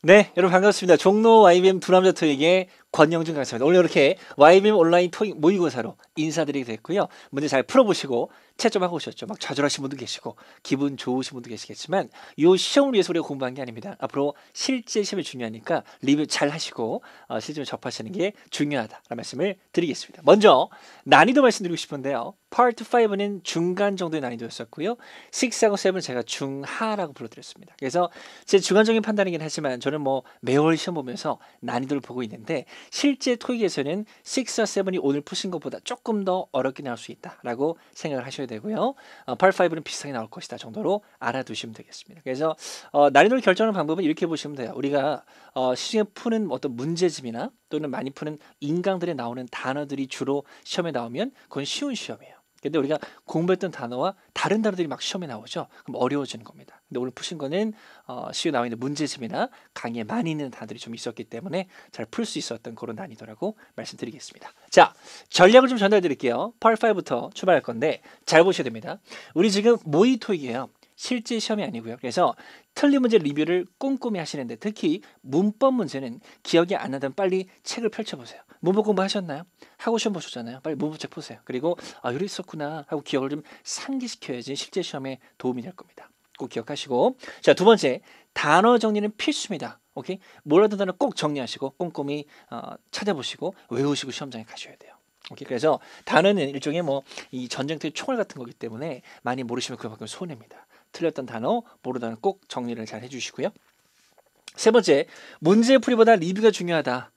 네, 여러분 반갑습니다. 종로 YBM 두 남자 토익의 권영준 강사입니다. 오늘 이렇게 YBM 온라인 토익 모의고사로 인사드리게 됐고요. 문제 잘 풀어보시고 채 좀 하고 오셨죠. 막 좌절하신 분도 계시고 기분 좋으신 분도 계시겠지만 이 시험을 위해서 우리가 공부한 게 아닙니다. 앞으로 실제 시험이 중요하니까 리뷰 잘 하시고 실제로 접하시는 게 중요하다라는 말씀을 드리겠습니다. 먼저 난이도 말씀드리고 싶은데요. 파트 5는 중간 정도의 난이도였었고요. 6하고 7은 제가 중하라고 불러드렸습니다. 그래서 제 주관적인 판단이긴 하지만 저는 뭐 매월 시험 보면서 난이도를 보고 있는데 실제 토익에서는 6와 7이 오늘 푸신 것보다 조금 더 어렵게 나올 수 있다라고 생각을 하셔야 되고요. 파트 5는 비슷하게 나올 것이다 정도로 알아두시면 되겠습니다. 그래서 난이도를 결정하는 방법은 이렇게 보시면 돼요. 우리가 시중에 푸는 어떤 문제집이나 또는 많이 푸는 인강들에 나오는 단어들이 주로 시험에 나오면 그건 쉬운 시험이에요. 근데 우리가 공부했던 단어와 다른 단어들이 막 시험에 나오죠. 그럼 어려워지는 겁니다. 근데 오늘 푸신 거는 시험에 나와 있는 문제집이나 강의에 많이 있는 단어들이 좀 있었기 때문에 잘 풀 수 있었던 그런 난이도라고 말씀드리겠습니다. 자, 전략을 좀 전달 드릴게요. Part 5부터 출발할 건데 잘 보셔야 됩니다. 우리 지금 모의 토익이에요. 실제 시험이 아니고요. 그래서 틀린 문제 리뷰를 꼼꼼히 하시는데 특히 문법 문제는 기억이 안 나면 빨리 책을 펼쳐보세요. 문법 공부하셨나요? 하고 시험 보셨잖아요. 빨리 문법책 보세요. 그리고 이래 있었구나 하고 기억을 좀 상기시켜야지 실제 시험에 도움이 될 겁니다. 꼭 기억하시고 자, 두 번째 단어 정리는 필수입니다. 오케이? 몰랐던 단어 꼭 정리하시고 꼼꼼히 찾아보시고 외우시고 시험장에 가셔야 돼요. 오케이? 그래서 단어는 일종의 뭐 이 전쟁터의 총알 같은 거기 때문에 많이 모르시면 그만큼 손해입니다. 틀렸던 단어, 모르던 단어 꼭 정리를 잘 해주시고요. 세 번째, 문제 풀이보다 리뷰가 중요하다.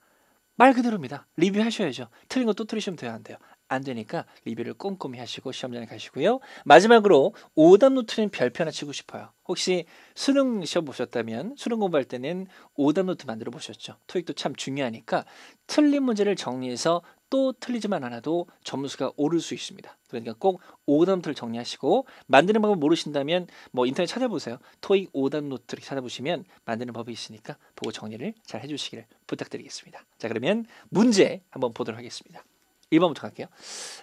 말 그대로입니다. 리뷰하셔야죠. 틀린 거 또 틀리시면 돼요, 안 돼요? 안 되니까 리뷰를 꼼꼼히 하시고 시험장에 가시고요. 마지막으로 오답 노트는 별표 하나 치고 싶어요. 혹시 수능 시험 보셨다면 수능 공부할 때는 오답 노트 만들어 보셨죠? 토익도 참 중요하니까 틀린 문제를 정리해서 또 틀리지만 않아도 점수가 오를 수 있습니다. 그러니까 꼭 오답 노트를 정리하시고 만드는 방법 모르신다면 뭐 인터넷 찾아보세요. 토익 오답 노트를 찾아보시면 만드는 법이 있으니까 보고 정리를 잘 해주시기를 부탁드리겠습니다. 자, 그러면 문제 한번 보도록 하겠습니다. 1번부터 갈게요.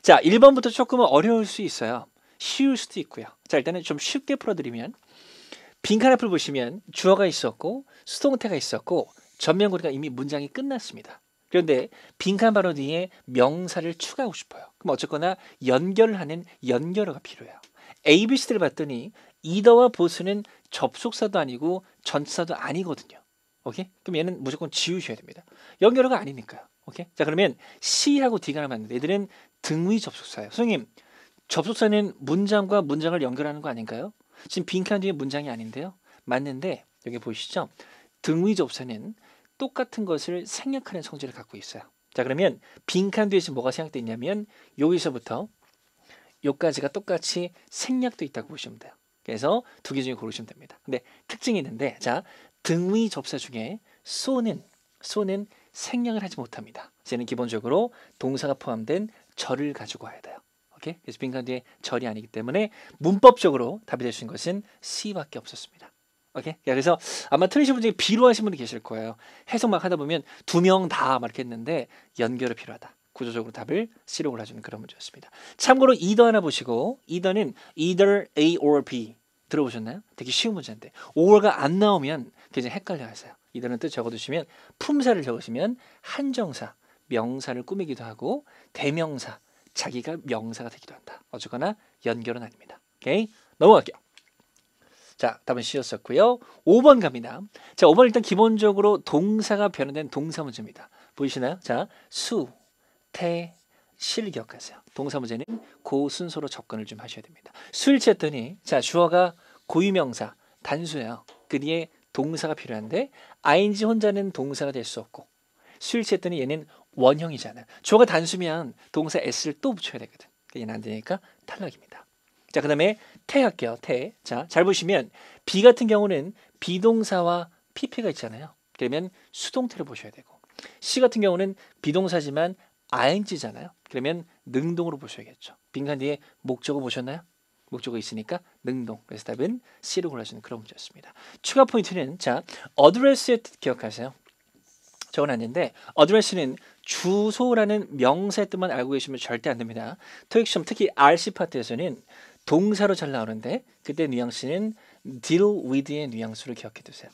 자, 1번부터 조금은 어려울 수 있어요. 쉬울 수도 있고요. 자, 일단은 좀 쉽게 풀어드리면 빈칸 앞을 보시면 주어가 있었고 수동태가 있었고 전면고리가 이미 문장이 끝났습니다. 그런데 빈칸 바로 뒤에 명사를 추가하고 싶어요. 그럼 어쨌거나 연결을 하는 연결어가 필요해요. A, B, C를 봤더니 이더와 보스는 접속사도 아니고 전치사도 아니거든요. 오케이? 그럼 얘는 무조건 지우셔야 됩니다. 연결어가 아니니까요. 오케이? 자, 그러면 C하고 D가 남았는데 얘들은 등위 접속사예요. 선생님, 접속사는 문장과 문장을 연결하는 거 아닌가요? 지금 빈칸 뒤에 문장이 아닌데요. 맞는데 여기 보이시죠? 등위 접속사는 똑같은 것을 생략하는 성질을 갖고 있어요. 자, 그러면 빈칸 뒤에 지금 뭐가 생략되어 있냐면 여기서부터 여기까지가 똑같이 생략되어 있다고 보시면 돼요. 그래서 두 개 중에 고르시면 됩니다. 근데 특징이 있는데 자, 등위 접사 중에 so는 생략을 하지 못합니다. 얘는 기본적으로 동사가 포함된 절을 가지고 와야 돼요. 오케이? 그래서 빈칸 뒤에 절이 아니기 때문에 문법적으로 답이 될 수 있는 것은 C밖에 없었습니다. 오케이? 그래서 아마 틀리신 분 중에 B로 하신 분이 계실 거예요. 해석 막 하다 보면 두 명 다 막 이렇게 했는데 연결이 필요하다. 구조적으로 답을 C로 골라주는 그런 문제였습니다. 참고로 either 하나 보시고 either는 either A or B 들어보셨나요? 되게 쉬운 문제인데 or가 안 나오면 굉장히 헷갈려 하세요. either는 뜻 적어두시면 품사를 적으시면 한정사, 명사를 꾸미기도 하고 대명사, 자기가 명사가 되기도 한다. 어쨌거나 연결은 아닙니다. 오케이? 넘어갈게요. 자, 답은 C였었고요. 5번 갑니다. 자, 5번 일단 기본적으로 동사가 변환된 동사 문제입니다. 보이시나요? 자, 수, 태, 시를 기억하세요. 동사 문제는 그 순서로 접근을 좀 하셔야 됩니다. 수일치 했더니 자, 주어가 고유명사 단수예요. 그 뒤에 동사가 필요한데 ing 혼자는 동사가 될 수 없고 수일치 했더니 얘는 원형이잖아요. 주어가 단수면 동사 s를 또 붙여야 되거든. 얘는 안 되니까 탈락입니다. 자, 그 다음에 태 할게요. 태. 자, 잘 보시면 B 같은 경우는 비동사와 PP가 있잖아요. 그러면 수동태를 보셔야 되고 C 같은 경우는 비동사지만 ing잖아요. 그러면 능동으로 보셔야겠죠. 빈칸 뒤에 목적어 보셨나요? 목적어 있으니까 능동. 그래서 답은 C로 골라주는 그런 문제였습니다. 추가 포인트는 자, address의 뜻 기억하세요. 적어놨는데 address는 주소라는 명사의 뜻만 알고 계시면 절대 안 됩니다. 토익 시험 특히 RC 파트에서는 동사로 잘 나오는데 그때 뉘앙스는 deal with의 뉘앙스를 기억해 두세요.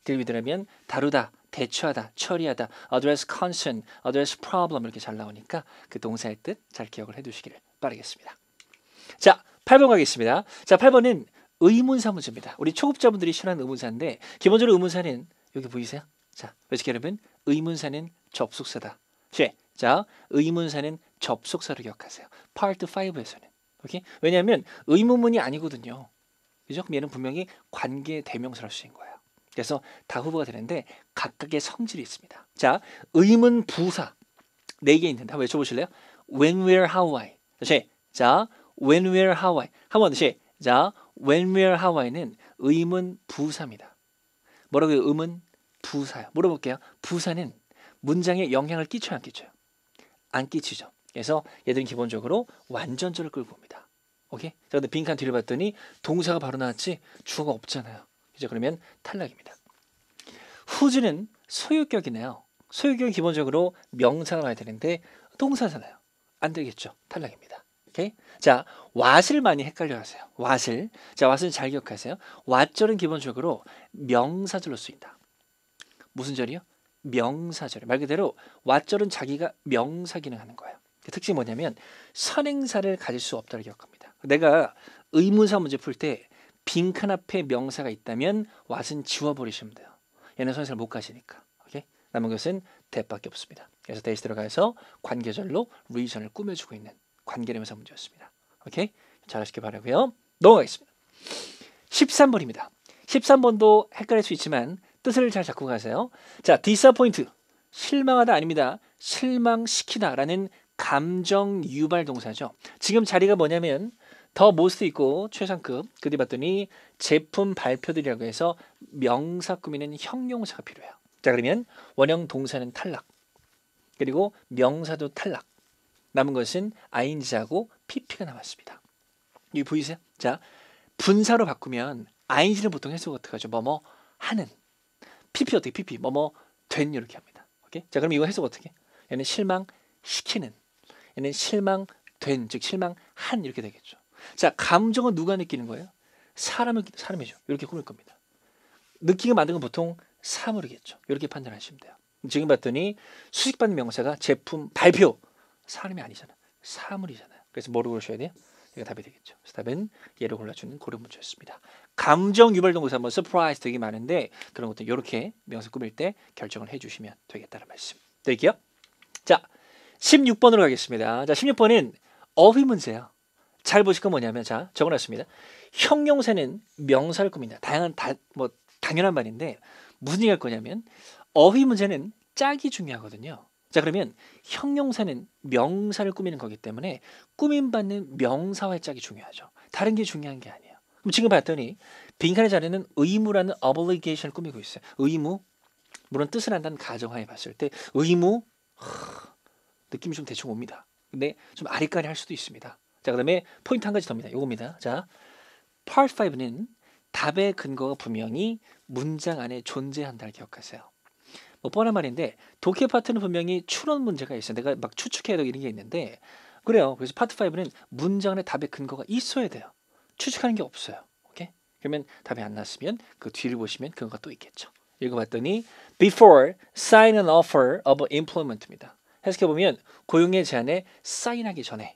deal with라면 다루다, 대처하다, 처리하다, address concern, address problem 이렇게 잘 나오니까 그 동사의 뜻 잘 기억을 해두시기를 바라겠습니다. 자, 8번 가겠습니다. 자, 8번은 의문사 문제입니다. 우리 초급자분들이 싫어하는 의문사인데 기본적으로 의문사는 여기 보이세요? 자, 그래서 여러분 의문사는 접속사다. 자, 의문사는 접속사로 기억하세요. Part 5에서는. 오케이? 왜냐하면 의문문이 아니거든요. 그죠? 그럼 얘는 분명히 관계 대명사로 쓰인 거예요. 그래서 다 후보가 되는데 각각의 성질이 있습니다. 자, 의문 부사 4개 있는데 한번 외쳐보실래요? When, where, how, why. 다시. 자, when, where, how, why. 한 번 다시. 자, when, where, how, why는 의문 부사입니다. 뭐라고요? 의문 부사요. 물어볼게요. 부사는 문장에 영향을 끼쳐요, 안 끼쳐요? 안 끼치죠. 그래서 얘들은 기본적으로 완전절을 끌고 옵니다. 오케이? 자, 근데 빈칸 뒤를 봤더니 동사가 바로 나왔지 주어가 없잖아요. 그죠? 그러면 탈락입니다. whose는 소유격이네요. 소유격은 기본적으로 명사가 와야 되는데 동사잖아요. 안 되겠죠. 탈락입니다. 오케이? 자, what을 많이 헷갈려 하세요. what을. 자, what은 잘 기억하세요. what절은 기본적으로 명사절로 쓰인다. 무슨 절이요? 명사절. 말 그대로 what절은 자기가 명사 기능하는 거예요. 그 특징이 뭐냐면 선행사를 가질 수 없다를 기억합니다. 내가 의문사 문제 풀 때 빈칸 앞에 명사가 있다면 what은 지워버리시면 돼요. 얘는 선행사를 못 가시니까. 오케이? 남은 것은 that밖에 없습니다. 그래서 that이 들어가서 관계절로 reason을 꾸며주고 있는 관계대명사 문제였습니다. 오케이? 잘하시길 바라고요. 넘어가겠습니다. 13번입니다. 13번도 헷갈릴 수 있지만 뜻을 잘 잡고 가세요. 자, disappoint 실망하다 아닙니다. 실망시키다 라는 감정 유발 동사죠. 지금 자리가 뭐냐면 더 most 있고 최상급 그 뒤 봤더니 제품 발표들이라고 해서 명사 꾸미는 형용사가 필요해요. 자, 그러면 원형 동사는 탈락 그리고 명사도 탈락 남은 것은 ing하고 pp가 남았습니다. 여기 보이세요? 자, 분사로 바꾸면 ing는 보통 해석 어떻게 하죠? 뭐뭐 하는 pp 어떻게 pp 뭐뭐 된 이렇게 합니다. 오케이? 자, 그럼 이거 해석 어떻게? 얘는 실망시키는 얘는 실망된 즉 실망한 이렇게 되겠죠. 자, 감정은 누가 느끼는 거예요? 사람이죠. 이렇게 꾸밀 겁니다. 느끼게 만든 건 보통 사물이겠죠. 이렇게 판단하시면 돼요. 지금 봤더니 수식받는 명사가 제품 발표 사람이 아니잖아. 사물이잖아요. 그래서 뭐로 고르셔야 돼요? 이거 답이 되겠죠. 그래서 답은 얘를 골라주는 고른 문제였습니다. 감정 유발 동사 뭐 surprise 되게 많은데 그런 것들 이렇게 명사 꾸밀 때 결정을 해주시면 되겠다는 말씀 드릴게요. 자, 16번으로 가겠습니다. 자, 16번은 어휘 문제예요. 잘 보실 건 뭐냐면 자, 적어놨습니다. 형용사는 명사를 꾸민다. 당연한 말인데 무슨 얘기할 거냐면 어휘 문제는 짝이 중요하거든요. 자, 그러면 형용사는 명사를 꾸미는 거기 때문에 꾸밈받는 명사와의 짝이 중요하죠. 다른 게 중요한 게 아니에요. 그럼 지금 봤더니 빈칸의 자리는 의무라는 obligation을 꾸미고 있어요. 의무 물론 뜻을 한다는 가정하에 봤을 때 의무 느낌이 좀 대충 옵니다. 근데 좀 아리까리 할 수도 있습니다. 자, 그 다음에 포인트 한 가지 더입니다. 요겁니다. 자, Part 5는 답의 근거가 분명히 문장 안에 존재한다를 기억하세요. 뭐 뻔한 말인데 독해 파트는 분명히 추론 문제가 있어요. 내가 막 추측해야 되고 이런 게 있는데 그래요. 그래서 파트 5는 문장 안에 답의 근거가 있어야 돼요. 추측하는 게 없어요. 오케이? 그러면 답이 안 났으면 그 뒤를 보시면 근거가 또 있겠죠. 읽어봤더니 before sign an offer of employment입니다. 해석해보면 고용의 제안에 사인하기 전에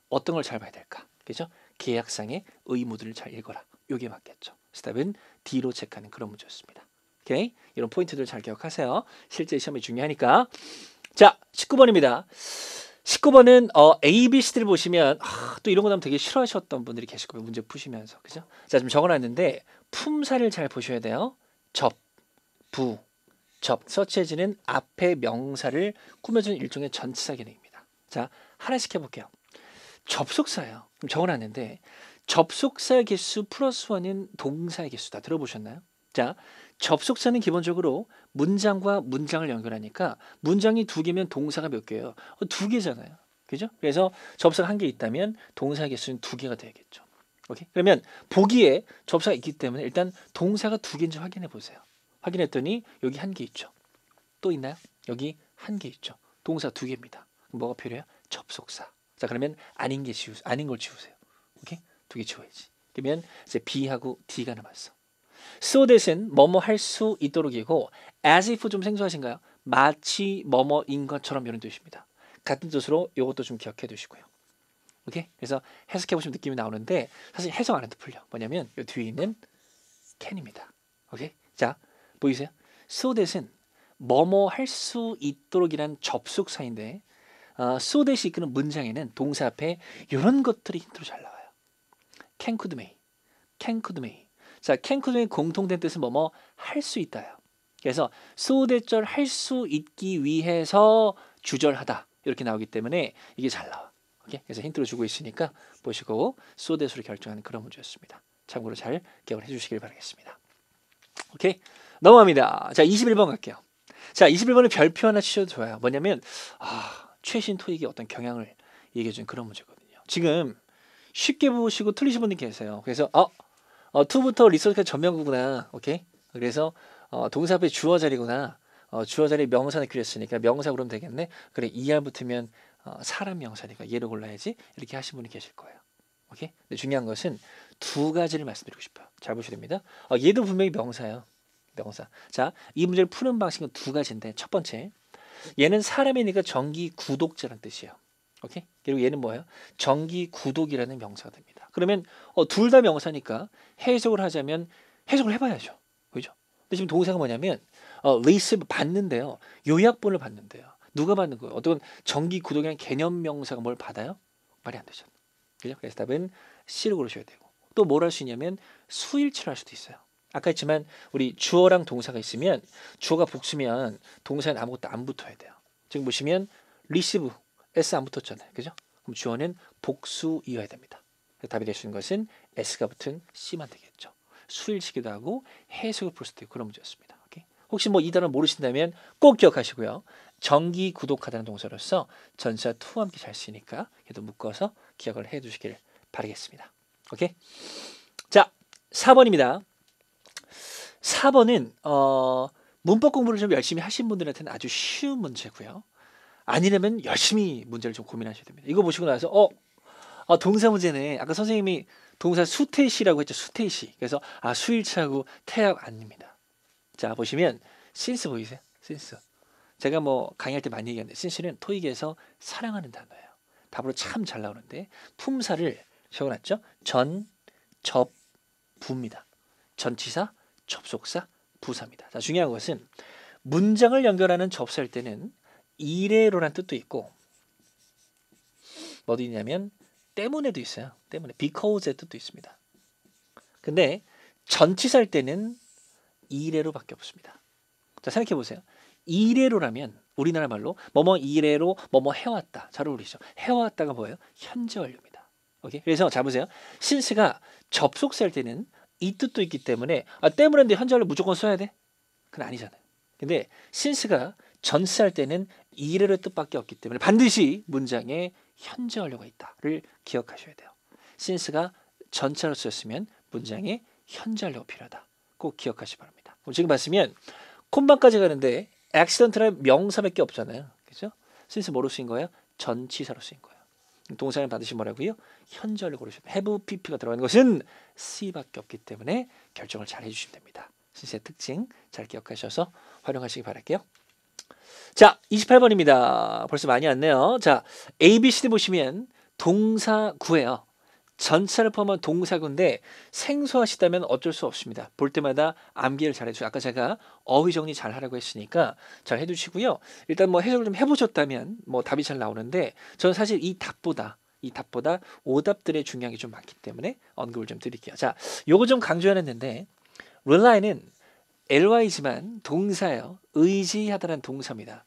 어떤 걸 잘 봐야 될까? 그죠? 계약상의 의무들을 잘 읽어라. 요게 맞겠죠. 그래서 답은 D로 체크하는 그런 문제였습니다. 오케이? 이런 포인트들 잘 기억하세요. 실제 시험이 중요하니까. 자, 19번입니다. 19번은 A, B, C들을 보시면 또 이런 거 나면 되게 싫어하셨던 분들이 계실 거예요. 문제 푸시면서. 그죠? 자, 좀 적어놨는데 품사를 잘 보셔야 돼요. 접, 부, 접, 서치해지는 앞에 명사를 꾸며주는 일종의 전치사 기능입니다. 자, 하나씩 해볼게요. 접속사예요. 그럼 적어놨는데 접속사의 개수 플러스 1은 동사의 개수다. 들어보셨나요? 자, 접속사는 기본적으로 문장과 문장을 연결하니까 문장이 2개면 동사가 몇 개예요? 2개잖아요. 그죠? 그래서 접속사가 1개 있다면 동사의 개수는 2개가 되겠죠. 오케이? 그러면 보기에 접속사가 있기 때문에 일단 동사가 2개인지 확인해 보세요. 확인했더니 여기 1개 있죠. 또 있나요? 여기 1개 있죠. 동사 2개입니다. 뭐가 필요해요? 접속사. 자, 그러면 아닌 걸 지우세요. 오케이? 2개 지워야지. 그러면 이제 B하고 D가 남았어. so that은 뭐뭐 할 수 있도록이고 as if 좀 생소하신가요? 마치 뭐뭐인 것처럼 이런 뜻입니다. 같은 뜻으로 이것도 좀 기억해 두시고요. 오케이? 그래서 해석해 보시면 느낌이 나오는데 사실 해석 안 해도 풀려. 뭐냐면 이 뒤에 있는 can입니다. 오케이? 자, 보이세요? so that은 뭐뭐 할 수 있도록이란 접속사인데 so that이 이끄는 문장에는 동사 앞에 이런 것들이 힌트로 잘 나와요. can, could, may. can, could, may. 자, can, could, may 공통된 뜻은 뭐뭐 할 수 있다요. 그래서 so that절 할 수 있기 위해서 주절하다 이렇게 나오기 때문에 이게 잘 나와. 오케이? 그래서 힌트로 주고 있으니까 보시고 so that으로 결정하는 그런 문제였습니다. 참고로 잘 기억을 해주시길 바라겠습니다. 오케이? 넘어갑니다. 자, 21번 갈게요. 자, 21번은 별표 하나 치셔도 좋아요. 뭐냐면 최신 토익의 어떤 경향을 얘기해준 그런 문제거든요. 지금 쉽게 보시고 틀리신 분들 계세요. 그래서 to부터 리서치까지 전명구구나. 오케이? 그래서 동사 앞에 주어 자리구나. 주어 자리 명사는 그렸으니까 명사 그러면 되겠네. 그래, ER 붙으면 사람 명사니까 얘를 골라야지. 이렇게 하신 분이 계실 거예요. 오케이? 근데 중요한 것은 두 가지를 말씀드리고 싶어요. 잘 보셔야 됩니다. 얘도 분명히 명사예요. 명사. 자, 이 문제를 푸는 방식은 두 가지인데 첫 번째, 얘는 사람이니까 정기 구독자라는 뜻이에요. 오케이? 그리고 얘는 뭐예요? 정기 구독이라는 명사가 됩니다. 그러면 둘 다 명사니까 해석을 하자면 해석을 해봐야죠. 그죠? 근데 지금 동사가 뭐냐면 receive 받는데요. 요약본을 받는데요. 누가 받는 거예요? 어떤 정기 구독이라는 개념 명사가 뭘 받아요? 말이 안 되죠. 그죠? 그래서 답은 C를 고르셔야 되고 또 뭘 할 수 있냐면 수일치를 할 수도 있어요. 아까 했지만 우리 주어랑 동사가 있으면 주어가 복수면 동사는 아무것도 안 붙어야 돼요. 지금 보시면 receive S 안 붙었잖아요. 그죠? 그럼 주어는 복수이어야 됩니다. 답이 될 수 있는 것은 S가 붙은 C만 되겠죠. 수일치기도 하고 해석을 풀 수도 있고 그런 문제였습니다. 오케이? 혹시 뭐 이 단어 모르신다면 꼭 기억하시고요. 정기 구독하다는 동사로서 전사 to와 함께 잘 쓰니까 얘도 묶어서 기억을 해 두시길 바라겠습니다. 오케이? 자, 4번입니다. 4번은 문법 공부를 좀 열심히 하신 분들한테는 아주 쉬운 문제고요. 아니려면 열심히 문제를 좀 고민하셔야 됩니다. 이거 보시고 나서 동사 문제네. 아까 선생님이 동사 수태시라고 했죠. 수태시. 그래서 수일치하고 태학 아닙니다. 자, 보시면 since 보이세요? since. 제가 뭐 강의할 때 많이 얘기하는데 since는 토익에서 사랑하는 단어예요. 답으로 참 잘 나오는데 품사를 적어놨죠. 전, 접, 부입니다. 전치사, 접속사, 부사입니다. 자, 중요한 것은 문장을 연결하는 접수할 때는 이래로란 뜻도 있고 뭐도 있냐면 때문에도 있어요. 때문에 because의 뜻도 있습니다. 근데 전치사일 때는 이래로밖에 없습니다. 자, 생각해 보세요. 이래로라면 우리나라 말로 뭐뭐 이래로 뭐뭐 해왔다. 잘 어울리죠. 해왔다가 뭐예요? 현재 완료입니다. 오케이? 그래서 잘 보세요. since가 접속사일 때는 이 뜻도 있기 때문에 때문인데 현재 완료 무조건 써야 돼? 그건 아니잖아요. 근데 since가 전치사할 때는 이래로의 뜻밖에 없기 때문에 반드시 문장에 현재 완료가 있다를 기억하셔야 돼요. since가 전치사로 쓰였으면 문장에 현재 완료가 필요하다. 꼭 기억하시기 바랍니다. 그럼 지금 봤으면 콤마까지 가는데 accident라는 명사밖에 없잖아요. 그죠? since 뭐로 쓰인 거예요? 전치사로 쓰인 거예요. 동사는 반드시 뭐라고요? 현재 완료 고르셔야 돼요. have, pp가 들어가는 것은 C밖에 없기 때문에 결정을 잘 해주시면 됩니다. since의 특징 잘 기억하셔서 활용하시기 바랄게요. 자, 28번입니다. 벌써 많이 왔네요. 자, A, B, C, D 보시면 동사구예요. 전치사를 포함한 동사구인데 생소하시다면 어쩔 수 없습니다. 볼 때마다 암기를 잘 해주세요. 아까 제가 어휘 정리 잘 하라고 했으니까 잘 해주시고요. 일단 뭐 해석을 좀 해보셨다면 뭐 답이 잘 나오는데 저는 사실 이 답보다 오답들의 중요한 게 좀 많기 때문에 언급을 좀 드릴게요. 자, 요거 좀 강조해놨는데 rely는 ly지만 동사예요. 의지하다라는 동사입니다.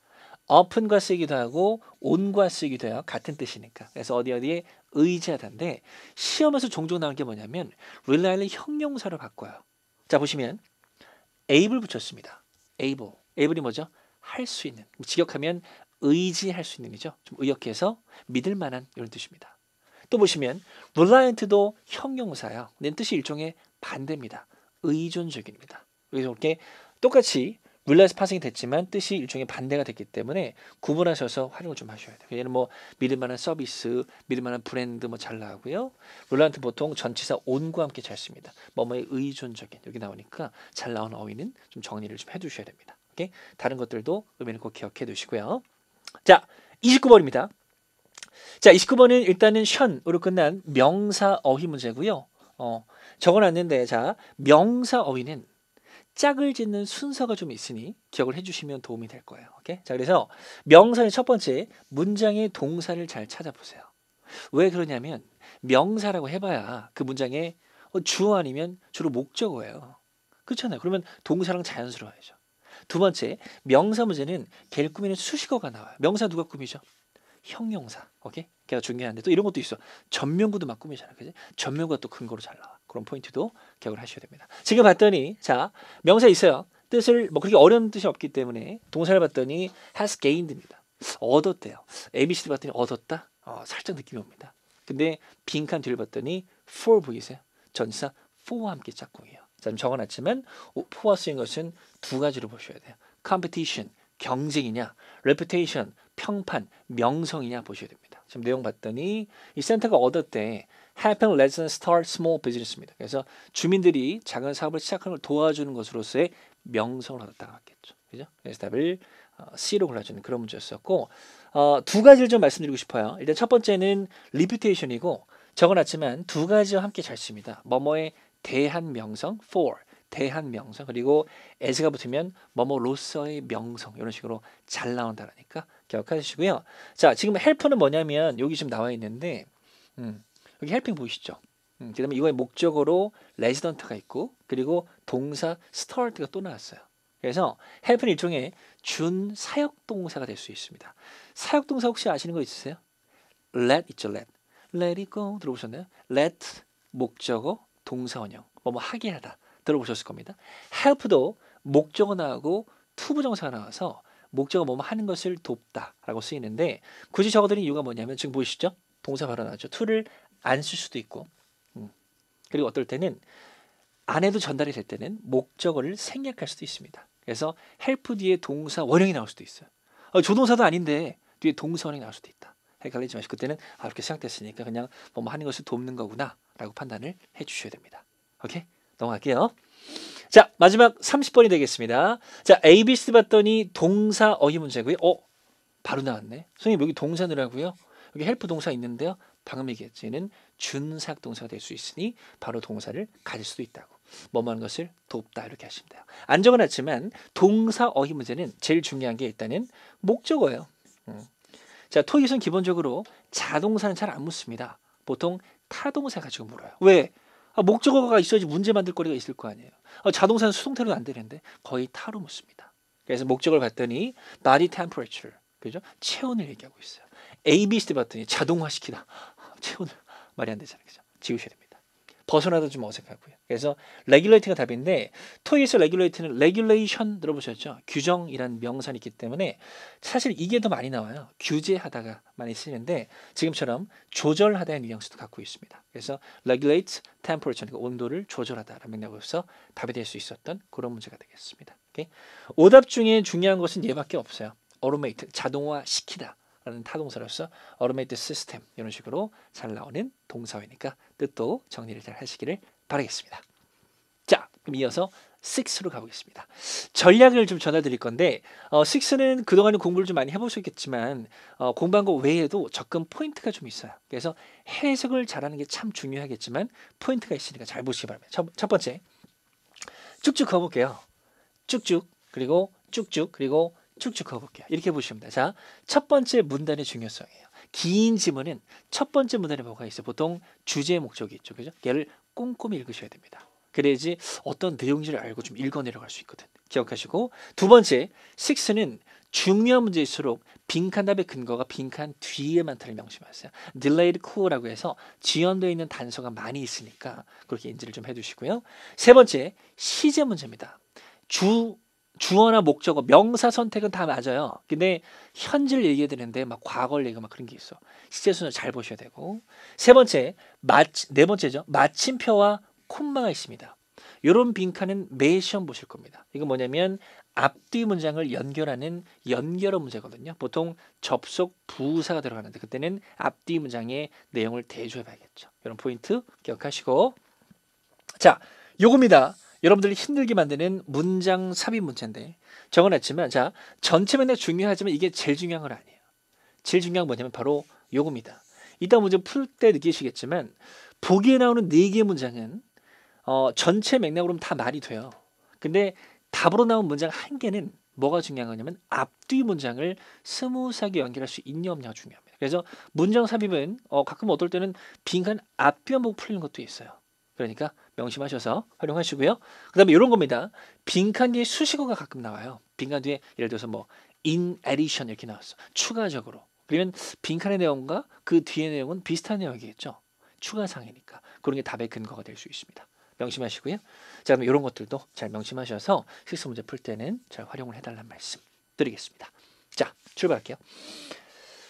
upon과 쓰기도 하고 on과 쓰기도 해요. 같은 뜻이니까. 그래서 어디에 의지하다인데 시험에서 종종 나오는 게 뭐냐면 rely를 형용사로 바꿔요. 자, 보시면 able 붙였습니다. able이 뭐죠? 할 수 있는. 직역하면 의지할 수 있는이죠. 좀 의역해서 믿을 만한 이런 뜻입니다. 또 보시면 reliant도 형용사예요. 근데 뜻이 일종의 반대입니다. 의존적입니다. 그래서 이렇게 똑같이 realize passing이 됐지만 뜻이 일종의 반대가 됐기 때문에 구분하셔서 활용을 좀 하셔야 돼요. 얘는 뭐 믿을 만한 서비스, 믿을 만한 브랜드 뭐 잘 나오고요. 롤란트 보통 전치사 on과 함께 잘 씁니다. 뭐뭐의 의존적인 여기 나오니까 잘 나오는 어휘는 좀 정리를 좀 해두셔야 됩니다. 오케이? 다른 것들도 의미는 꼭 기억해 두시고요. 자, 29번입니다. 자, 29번은 일단은 션으로 끝난 명사 어휘 문제고요. 적어놨는데 자, 명사 어휘는 짝을 짓는 순서가 좀 있으니 기억을 해주시면 도움이 될 거예요. 오케이? 자, 그래서 명사의 첫 번째 문장의 동사를 잘 찾아보세요. 왜 그러냐면 명사라고 해봐야 그 문장에 주어 아니면 주로 목적어예요. 그렇잖아요. 그러면 동사랑 자연스러워야죠. 두 번째, 명사 문제는 걔를 꾸미는 수식어가 나와요. 명사 누가 꾸미죠? 형용사. 오케이? 걔가 중요한데 또 이런 것도 있어. 전명구도 막 꾸미잖아. 그지? 전명구가 또 근거로 잘 나와. 그런 포인트도 기억을 하셔야 됩니다. 지금 봤더니 자, 명사 있어요. 뜻을 뭐 그렇게 어려운 뜻이 없기 때문에 동사를 봤더니 has gained입니다. 얻었대요. ABCD 봤더니 얻었다? 살짝 느낌이 옵니다. 근데 빈칸 뒤를 봤더니 for 보이세요? 전치사 for와 함께 짝꿍이에요. 자, 좀 적어놨지만 for와 쓰인 것은 두 가지로 보셔야 돼요. competition, 경쟁이냐, reputation, 평판, 명성이냐 보셔야 됩니다. 지금 내용 봤더니 이 센터가 얻었대. helping residents start small business입니다. 그래서 주민들이 작은 사업을 시작하는 걸 도와주는 것으로서의 명성을 얻었다고 하겠죠. 그죠? 그래서 답을 C로 골라주는 그런 문제였었고 두 가지를 좀 말씀드리고 싶어요. 일단 첫 번째는 reputation이고 적어놨지만 두 가지와 함께 잘 씁니다. 뭐뭐에 대한 명성, for, 대한 명성, 그리고 as가 붙으면 뭐뭐로서의 명성 이런 식으로 잘 나온다라니까 기억하시고요. 자, 지금 help는 뭐냐면 여기 지금 나와 있는데 여기 helping 보이시죠? 그다음에 이거의 목적어로 resident가 있고 그리고 동사 start가 또 나왔어요. 그래서 help는 일종의 준 사역 동사가 될 수 있습니다. 사역 동사 혹시 아시는 거 있으세요? let 있죠, let. let it go 들어보셨나요? let 목적어 동사 원형 뭐뭐 하게 하다 들어보셨을 겁니다. help도 목적어 나오고 to 부정사가 나와서 목적어 뭐뭐 하는 것을 돕다라고 쓰이는데 굳이 적어드린 이유가 뭐냐면 지금 보이시죠? 동사 바로 나왔죠. to를 안 쓸 수도 있고 그리고 어떨 때는 안 해도 전달이 될 때는 목적어를 생략할 수도 있습니다. 그래서 help 뒤에 동사 원형이 나올 수도 있어요. 조동사도 아닌데 뒤에 동사 원형이 나올 수도 있다. 헷갈리지 마시고 그때는 이렇게 생각됐으니까 그냥 뭐뭐 하는 것을 돕는 거구나 라고 판단을 해주셔야 됩니다. 오케이? 넘어갈게요. 자, 마지막 30번이 되겠습니다. 자, ABC 봤더니 동사 어휘 문제고요. 바로 나왔네. 선생님 여기 동사 넣으라고요? 여기 help 동사 있는데요. 방금 얘기했지는 준사역 동사가 될 수 있으니 바로 동사를 가질 수도 있다고. 뭐뭐 하는 것을 돕다 이렇게 하시면 돼요. 안 적어놨지만 동사 어휘 문제는 제일 중요한 게 일단은 목적어예요. 자, 토익에서는 기본적으로 자동사는 잘 안 묻습니다. 보통 타동사 가지고 물어요. 왜? 목적어가 있어야지 문제 만들 거리가 있을 거 아니에요. 자동사는 수동태로는 안 되는데 거의 타로 묻습니다. 그래서 목적어를 봤더니 body temperature, 그죠? 체온을 얘기하고 있어요. ABC 봤더니 자동화시키다. 체온을 말이 안 되잖아요. 그죠? 지우셔야 됩니다. 벗어나도 좀 어색하고요. 그래서 regulate가 답인데 토익에서 regulate는 regulation 들어보셨죠? 규정이란 명사는 있기 때문에 사실 이게 더 많이 나와요. 규제하다가 많이 쓰는데 지금처럼 조절하다의 뉘앙스도 갖고 있습니다. 그래서 regulate temperature, 그러니까 온도를 조절하다라는 맥락으로서 답이 될 수 있었던 그런 문제가 되겠습니다. 오케이? 오답 중에 중요한 것은 얘밖에 없어요. automate, 자동화시키다. 라는 타동사로서 automate system 이런 식으로 잘 나오는 동사회니까 뜻도 정리를 잘 하시기를 바라겠습니다. 자, 그럼 이어서 6로 가보겠습니다. 전략을 좀 전해드릴 건데 6는 그동안은 공부를 좀 많이 해보셨겠지만 공부한 거 외에도 접근 포인트가 좀 있어요. 그래서 해석을 잘하는 게 참 중요하겠지만 포인트가 있으니까 잘 보시기 바랍니다. 첫 번째, 쭉쭉 가볼게요. 쭉쭉 그리고 쭉쭉 그리고 쭉쭉 가볼게요. 이렇게 보시면 됩니다. 자, 첫 번째 문단의 중요성이에요. 긴 지문은 첫 번째 문단에 뭐가 있어요? 보통 주제 목적이 있죠. 그죠? 얘를 꼼꼼히 읽으셔야 됩니다. 그래야지 어떤 내용인지를 알고 좀 읽어 내려갈 수 있거든. 기억하시고 두 번째, 6는 중요한 문제일수록 빈칸 답의 근거가 빈칸 뒤에 많다를 명심하세요. delayed clue라고 해서 지연되어 있는 단서가 많이 있으니까 그렇게 인지를 좀 해두시고요. 세 번째, 시제 문제입니다. 주어나 목적어, 명사 선택은 다 맞아요. 근데 현재를 얘기해야 되는데 막 과거를 얘기하고 막 그런 게 있어. 시제 순서 잘 보셔야 되고. 세 번째, 네 번째죠. 마침표와 콤마가 있습니다. 이런 빈칸은 매 시험 보실 겁니다. 이건 뭐냐면 앞뒤 문장을 연결하는 연결어 문제거든요. 보통 접속 부사가 들어가는데 그때는 앞뒤 문장의 내용을 대조해 봐야겠죠. 이런 포인트 기억하시고 자, 요겁니다. 여러분들이 힘들게 만드는 문장 삽입 문제인데 적어놨지만 자, 전체 맥락 중요하지만 이게 제일 중요한 건 아니에요. 제일 중요한 건 뭐냐면 바로 요겁니다. 이따 문제 풀 때 느끼시겠지만 보기에 나오는 4개의 문장은 전체 맥락으로는 다 말이 돼요. 근데 답으로 나온 문장 1개는 뭐가 중요한 거냐면 앞뒤 문장을 스무스하게 연결할 수 있냐 없냐가 중요합니다. 그래서 문장 삽입은 가끔 어떨 때는 빈칸 앞뒤만 보고 풀리는 것도 있어요. 그러니까 명심하셔서 활용하시고요. 그 다음에 이런 겁니다. 빈칸 뒤에 수식어가 가끔 나와요. 빈칸 뒤에 예를 들어서 뭐 in addition 이렇게 나왔어. 추가적으로. 그러면 빈칸의 내용과 그 뒤의 내용은 비슷한 내용이겠죠. 추가상이니까. 그런 게 답의 근거가 될 수 있습니다. 명심하시고요. 자, 그럼 이런 것들도 잘 명심하셔서 실수 문제 풀 때는 잘 활용을 해달라는 말씀 드리겠습니다. 자, 출발할게요.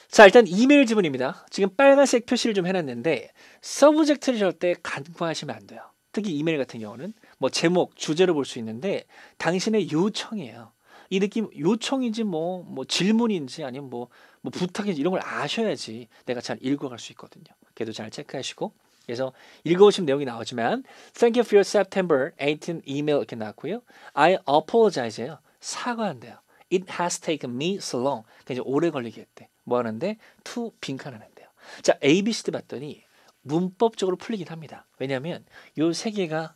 자, 일단 이메일 지문입니다. 지금 빨간색 표시를 좀 해놨는데 서브젝트를 절 때 간과하시면 안 돼요. 특히 이메일 같은 경우는 뭐 제목, 주제로 볼 수 있는데 당신의 요청이에요. 이 느낌 요청인지 뭐 질문인지 아니면 뭐 부탁인지 이런 걸 아셔야지 내가 잘 읽어갈 수 있거든요. 그래도 잘 체크하시고 그래서 읽어보시면 내용이 나오지만 Thank you for your September 18 email 이렇게 나왔고요. I apologize예요. 사과한대요. It has taken me so long. 이제 오래 걸리게 했대. 뭐 하는데? to 빈칸하는데요. 자, A, B, C, D 봤더니 문법적으로 풀리긴 합니다. 왜냐하면 요 세 개가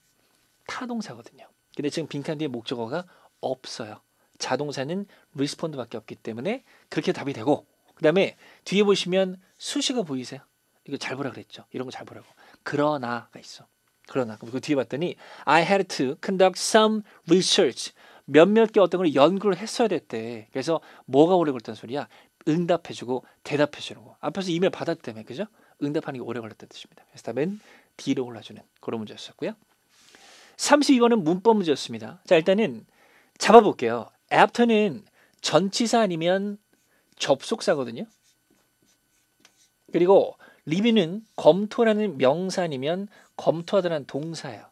타동사거든요. 근데 지금 빈칸 뒤에 목적어가 없어요. 자동사는 respond밖에 없기 때문에 그렇게 답이 되고 그 다음에 뒤에 보시면 수식어 보이세요? 이거 잘 보라 그랬죠. 이런 거 잘 보라고. 그러나가 있어. 그러나 그 뒤에 봤더니 I had to conduct some research. 몇몇 개 어떤 걸 연구를 했어야 됐대. 그래서 뭐가 오래 걸렸다는 소리야? 응답해주고 대답해주는 거. 앞에서 이메일 받았기 때문에 그죠? 응답하는 게 오래 걸렸다는 뜻입니다. 그래서 답은 D로 골라주는 그런 문제였었고요. 32번은 문법 문제였습니다. 자, 일단은 잡아볼게요. after는 전치사 아니면 접속사거든요. 그리고 리뷰는 검토라는 명사 아니면 검토하다라는 동사예요.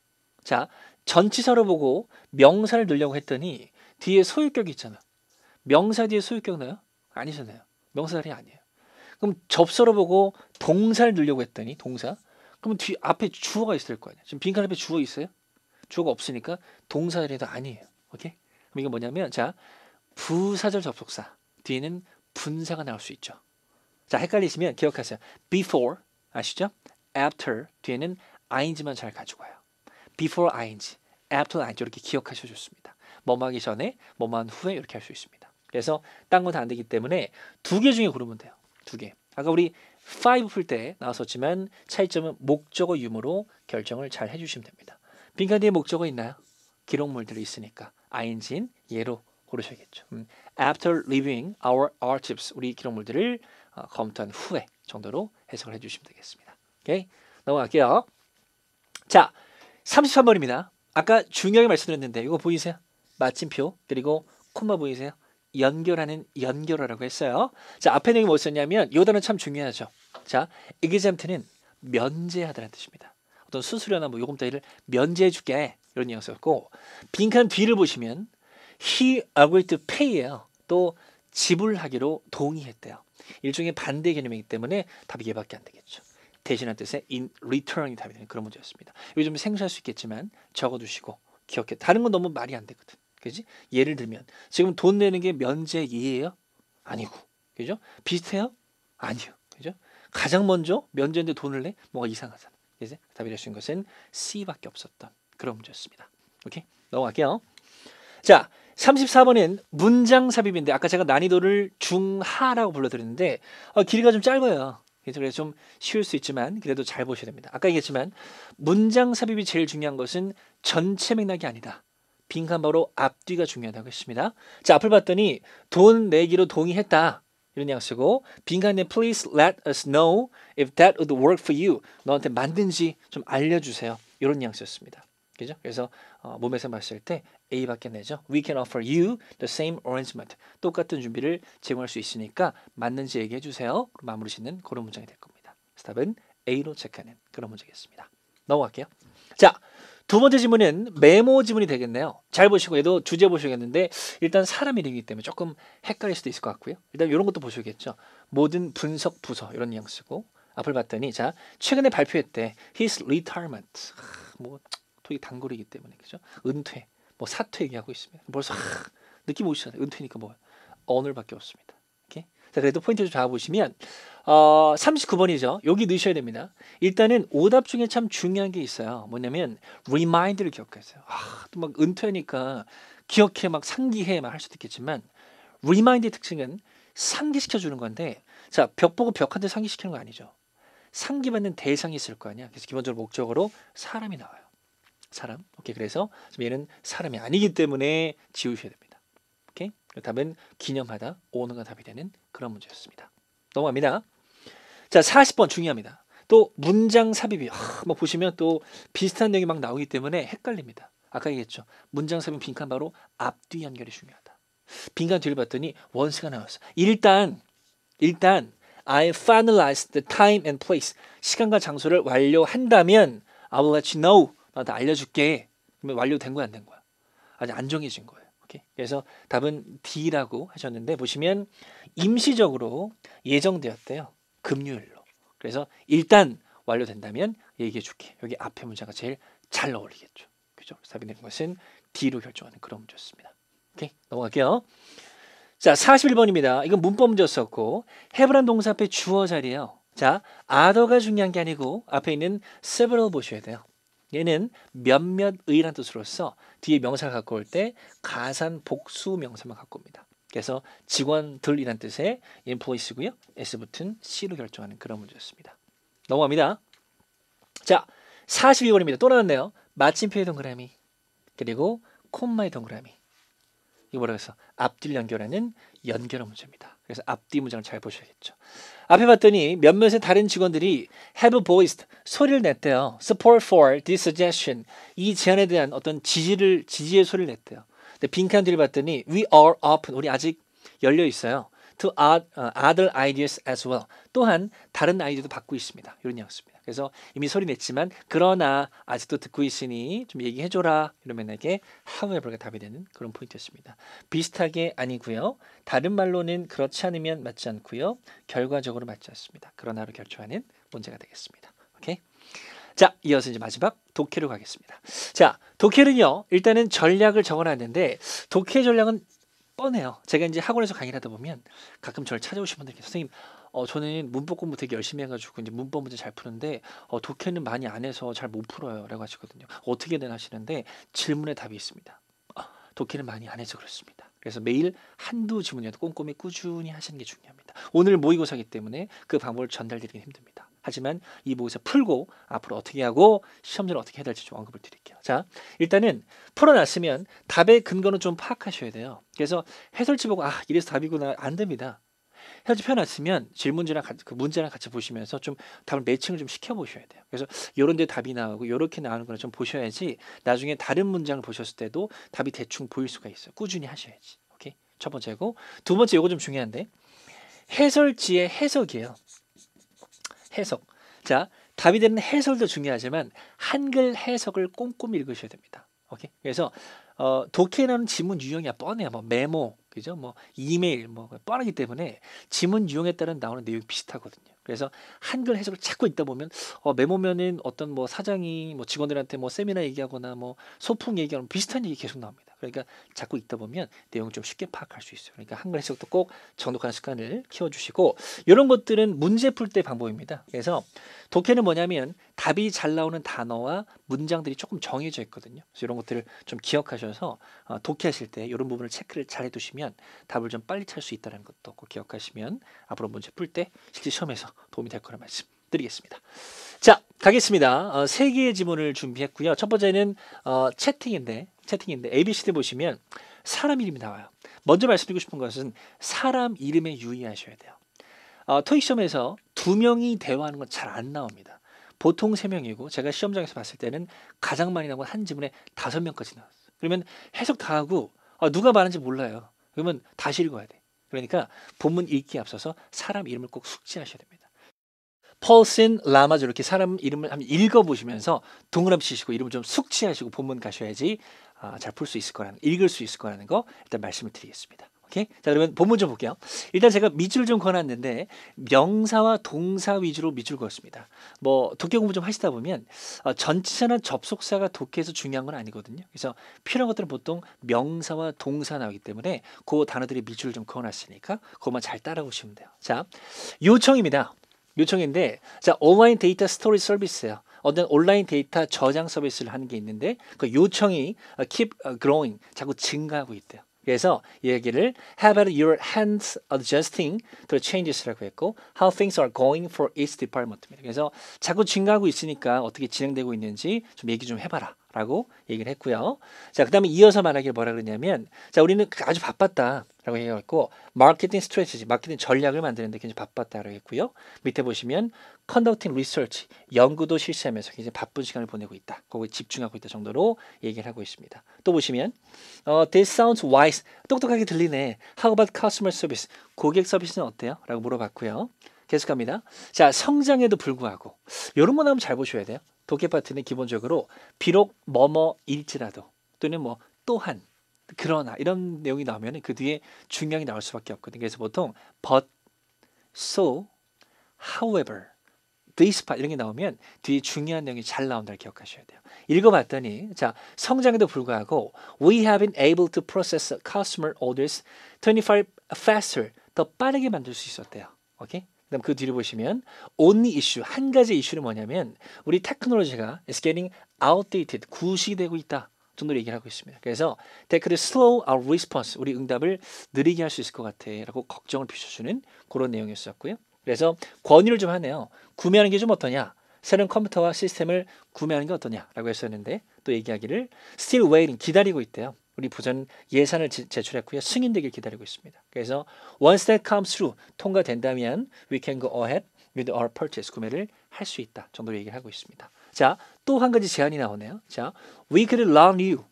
자, 전치사로 보고 명사를 넣으려고 했더니 뒤에 소유격이 있잖아. 명사 뒤에 소유격 나요? 아니잖아요. 명사 자리 아니에요. 그럼 접서로 보고 동사를 넣으려고 했더니 동사. 그럼 뒤 앞에 주어가 있을 거 아니에요. 지금 빈칸 앞에 주어 있어요? 주어가 없으니까 동사 자리도 아니에요. 오케이? 그럼 이게 뭐냐면 자, 부사절 접속사 뒤에는 분사가 나올 수 있죠. 자, 헷갈리시면 기억하세요. before 아시죠? after 뒤에는 ing만 잘 가지고 와요. before ing, after ing 이렇게 기억하셔도 좋습니다. 뭐뭐 하기 전에, 뭐뭐 한 후에 이렇게 할 수 있습니다. 그래서 딴 건 다 안 되기 때문에 2개 중에 고르면 돼요. 2개. 아까 우리 5 풀 때 나왔었지만 차이점은 목적어 유무로 결정을 잘 해주시면 됩니다. 빈칸 뒤에 목적어 있나요? 기록물들이 있으니까 ing인 예로 고르셔야겠죠. After reviewing our archives 우리 기록물들을 검토한 후에 정도로 해석을 해주시면 되겠습니다. 오케이? 넘어갈게요. 자, 33번입니다. 아까 중요하게 말씀드렸는데 이거 보이세요? 마침표 그리고 콤마 보이세요? 연결하는 연결어라고 했어요. 자, 앞에 내용이 뭐였냐면 이 단어 참 중요하죠. 자, exempt는 면제하다는 뜻입니다. 어떤 수수료나 뭐 요금 따위를 면제해줄게 이런 뉘앙스였고 빈칸 뒤를 보시면 he agreed to pay예요. 또 지불하기로 동의했대요. 일종의 반대 개념이기 때문에 답이 얘밖에 안 되겠죠. 대신한 뜻의 in return이 답이 되는 그런 문제였습니다. 요즘 생소할 수 있겠지만 적어두시고 기억해. 다른 건 너무 말이 안 되거든. 그지? 예를 들면 지금 돈 내는 게 면제예요? 아니고. 그죠? 비슷해요? 아니요. 그죠? 가장 먼저 면제인데 돈을 내? 뭐가 이상하잖아. 그지? 답이 될 수 있는 것은 C밖에 없었던 그런 문제였습니다. 오케이? 넘어갈게요. 자, 34번은 문장 삽입인데 아까 제가 난이도를 중하라고 불러드렸는데 길이가 좀 짧아요. 그래서 좀 쉬울 수 있지만 그래도 잘 보셔야 됩니다. 아까 얘기했지만 문장 삽입이 제일 중요한 것은 전체 맥락이 아니다. 빈칸 바로 앞뒤가 중요하다고 했습니다. 자, 앞을 봤더니 돈 내기로 동의했다. 이런 뉘앙스고 빈칸에 please let us know if that would work for you. 너한테 맞는지 좀 알려주세요. 이런 뉘앙스였습니다. 그죠? 그래서 몸에서 봤을 때 A밖에 내죠. We can offer you the same arrangement. 똑같은 준비를 제공할 수 있으니까 맞는지 얘기해 주세요. 마무리 짓는 그런 문장이 될 겁니다. 답은 A로 체크하는 그런 문제겠습니다. 넘어갈게요. 자, 두 번째 지문은 메모 지문이 되겠네요. 잘 보시고 얘도 주제 보셔야겠는데 일단 사람 이름이기 때문에 조금 헷갈릴 수도 있을 것 같고요. 일단 이런 것도 보셔야겠죠. 모든 분석 부서 이런 뉘앙스고 앞을 봤더니 자 최근에 발표했대. His retirement. 뭐 토익 단골이기 때문에 그죠? 은퇴, 뭐 사퇴 얘기하고 있습니다. 벌써 느낌 오시잖아요. 은퇴니까 뭐 오늘밖에 없습니다. 이렇게. 자 그래도 포인트 좀 잡아보시면 39번이죠. 여기 넣으셔야 됩니다. 일단은 오답 중에 참 중요한 게 있어요. 뭐냐면 remind를 기억하세요. 또 막 은퇴하니까 기억해 막 상기해 막 할 수도 있겠지만 remind의 특징은 상기시켜 주는 건데 자, 벽 보고 벽한테 상기시키는 거 아니죠. 상기받는 대상이 있을 거 아니야. 그래서 기본적으로 목적으로 사람이 나와요. 사람. 오케이. 그래서 얘는 사람이 아니기 때문에 지우셔야 됩니다. 오케이. 답은 기념하다, 오너가 답이 되는 그런 문제였습니다. 넘어갑니다. 자, 40번 중요합니다. 또 문장 삽입이 뭐 보시면 또 비슷한 내용이 막 나오기 때문에 헷갈립니다. 아까 얘기했죠. 문장 삽입 빈칸 바로 앞뒤 연결이 중요하다. 빈칸 뒤를 봤더니 원스가 나왔어. 일단 I finalized the time and place. 시간과 장소를 완료한다면 I will let you know. 나한테 알려줄게. 그러면 완료된 거야 안 된 거야? 아직 안 정해진 거예요. 오케이? 그래서 답은 D라고 하셨는데 보시면 임시적으로 예정되었대요. 금요일로. 그래서 일단 완료된다면 얘기해 줄게. 여기 앞에 문자가 제일 잘 어울리겠죠. 그죠? 답이 되는 것은 D로 결정하는 그런 문제였습니다. 오케이? 넘어갈게요. 자, 41번입니다. 이건 문법 문제였었고 have란 동사 앞에 주어 자리예요. 자, other가 중요한 게 아니고 앞에 있는 several 보셔야 돼요. 얘는 몇몇의란 뜻으로서 뒤에 명사를 갖고 올 때 가산 복수 명사만 갖고 옵니다. 그래서 직원들이란 뜻의 employees고요. S 붙은 C로 결정하는 그런 문제였습니다. 넘어갑니다. 자, 42번입니다. 또 나왔네요. 마침표의 동그라미 그리고 콤마의 동그라미. 이거 뭐라고 해서 앞뒤를 연결하는 연결어 문제입니다. 그래서 앞뒤 문장을 잘 보셔야겠죠. 앞에 봤더니 몇몇의 다른 직원들이 have voiced 소리를 냈대요. Support for this suggestion 이 제안에 대한 어떤 지지의 소리를 냈대요. 근데 빈칸 뒤를 봤더니 we are open 우리 아직 열려 있어요. To other ideas as well 또한 다른 아이디어도 받고 있습니다. 이런 뉘앙스입니다. 그래서 이미 소리 냈지만 그러나 아직도 듣고 있으니 좀 얘기해줘라 이러면 에게 however가 답이 되는 그런 포인트였습니다. 비슷하게 아니고요. 다른 말로는 그렇지 않으면 맞지 않고요. 결과적으로 맞지 않습니다. 그러나로 결정하는 문제가 되겠습니다. 오케이? 자, 이어서 이제 마지막 독해로 가겠습니다. 자, 독해는요. 일단은 전략을 적어놨는데 독해 전략은 뻔해요. 제가 이제 학원에서 강의를 하다 보면 가끔 저를 찾아오신 분들께 선생님 저는 문법 공부 되게 열심히 해가지고 이제 문법 문제 잘 푸는데 독해는 많이 안 해서 잘 못 풀어요 라고 하시거든요. 어떻게 되나 하시는데 질문에 답이 있습니다. 독해는 많이 안 해서 그렇습니다. 그래서 매일 한두 지문이라도 꼼꼼히 꾸준히 하시는 게 중요합니다. 오늘 모의고사이기 때문에 그 방법을 전달드리긴 힘듭니다. 하지만 이 모의고사 풀고 앞으로 어떻게 하고 시험지를 어떻게 해야 될지 좀 언급을 드릴게요. 자, 일단은 풀어놨으면 답의 근거는 좀 파악하셔야 돼요. 그래서 해설지 보고 이래서 답이구나 안 됩니다. 해설지 펴놨으면 질문지랑 그 문제랑 같이 보시면서 좀 답을 매칭을 좀 시켜보셔야 돼요. 그래서 이런 데 답이 나오고 이렇게 나오는 거를 좀 보셔야지 나중에 다른 문장을 보셨을 때도 답이 대충 보일 수가 있어요. 꾸준히 하셔야지. 오케이? 첫 번째고 두 번째 이거 좀 중요한데 해설지의 해석이에요. 해석. 자, 답이 되는 해설도 중요하지만 한글 해석을 꼼꼼히 읽으셔야 됩니다. 오케이? 그래서 독해에 나오는 지문 유형이 뻔해요. 뭐 메모, 그죠? 뭐 이메일, 뭐 뻔하기 때문에 지문 유형에 따른 나오는 내용이 비슷하거든요. 그래서 한글 해석을 자꾸 읽다 보면 메모면은 어떤 뭐 사장이 뭐 직원들한테 뭐 세미나 얘기하거나 뭐 소풍 얘기하면 비슷한 얘기 계속 나옵니다. 그러니까 자꾸 읽다 보면 내용을 좀 쉽게 파악할 수 있어요. 그러니까 한글 해석도 꼭 정독하는 습관을 키워주시고 이런 것들은 문제 풀 때 방법입니다. 그래서 독해는 뭐냐면 답이 잘 나오는 단어와 문장들이 조금 정해져 있거든요. 그래서 이런 것들을 좀 기억하셔서 독해하실 때 이런 부분을 체크를 잘 해두시면 답을 좀 빨리 찾을 수 있다는 것도 꼭 기억하시면 앞으로 문제 풀 때 실제 시험에서 도움이 될 거라 말씀드리겠습니다. 자, 가겠습니다. 세 개의 지문을 준비했고요. 첫 번째는 채팅인데 ABCD 보시면 사람 이름이 나와요. 먼저 말씀드리고 싶은 것은 사람 이름에 유의하셔야 돼요. 토익 시험에서 두 명이 대화하는 건 잘 안 나옵니다. 보통 세 명이고 제가 시험장에서 봤을 때는 가장 많이 나온 건 한 지문에 5명까지 나왔어요. 그러면 해석 다 하고 누가 말하는지 몰라요. 그러면 다시 읽어야 돼. 그러니까 본문 읽기에 앞서서 사람 이름을 꼭 숙지하셔야 됩니다. 펄슨 라마즈 이렇게 사람 이름을 한번 읽어보시면서 동그라미 치시고 이름을 좀 숙지하시고 본문 가셔야지 잘 풀 수 있을 거라는 읽을 수 있을 거라는 거 일단 말씀을 드리겠습니다. 오케이? 자 그러면 본문 좀 볼게요. 일단 제가 밑줄 좀 그어놨는데 명사와 동사 위주로 밑줄 그었습니다. 뭐 독해 공부 좀 하시다 보면 전치사나 접속사가 독해에서 중요한 건 아니거든요. 그래서 필요한 것들은 보통 명사와 동사 나오기 때문에 그 단어들이 밑줄을 좀 그어놨으니까 그것만 잘 따라오시면 돼요. 자 요청입니다. 요청인데 자 온라인 데이터 스토리지 서비스예요. 어떤 온라인 데이터 저장 서비스를 하는 게 있는데 그 요청이 keep growing 자꾸 증가하고 있대요. 그래서 이 얘기를 Have your hands adjusting to the changes라고 했고 How things are going for each department입니다. 그래서 자꾸 증가하고 있으니까 어떻게 진행되고 있는지 좀 얘기 좀 해봐라 라고 얘기를 했고요. 자, 그 다음에 이어서 말하길 뭐라 그러냐면 자, 우리는 아주 바빴다 라고 얘기했고 마케팅 스트래티지, 마케팅 전략을 만드는데 굉장히 바빴다라고 했고요. 밑에 보시면 conducting research, 연구도 실시하면서 굉장히 바쁜 시간을 보내고 있다. 거기에 집중하고 있다 정도로 얘기를 하고 있습니다. 또 보시면 this sounds wise, 똑똑하게 들리네. How about customer service, 고객 서비스는 어때요? 라고 물어봤고요. 계속합니다. 자, 성장에도 불구하고 이런 거 나오면 잘 보셔야 돼요. 독해 파트는 기본적으로 비록 뭐뭐일지라도 또는 뭐 또한 그러나 이런 내용이 나오면 그 뒤에 중량이 나올 수밖에 없거든요. 그래서 보통 but, so, however, despite 이런 게 나오면 뒤에 중요한 내용이 잘 나온다를 기억하셔야 돼요. 읽어봤더니 자 성장에도 불구하고 we have been able to process customer orders 25 faster 더 빠르게 만들 수 있었대요. 오케이? 그다음 그 뒤를 보시면 only issue 한 가지 이슈는 뭐냐면 우리 테크놀로지가 is getting outdated 구시되고 있다. 정도로 얘기를 하고 있습니다. 그래서 that could slow our response 우리 응답을 느리게 할 수 있을 것 같아 라고 걱정을 비춰주는 그런 내용이었었고요. 그래서 권유를 좀 하네요. 구매하는 게 좀 어떠냐? 새로운 컴퓨터와 시스템을 구매하는 게 어떠냐? 라고 했었는데 또 얘기하기를 still waiting 기다리고 있대요. 우리 부전 예산을 제출했고요. 승인되길 기다리고 있습니다. 그래서 once that comes through 통과된다면 we can go ahead with our purchase 구매를 할 수 있다 정도로 얘기를 하고 있습니다. 자, 또 한 가지 제안이 나오네요. 자, we could loan you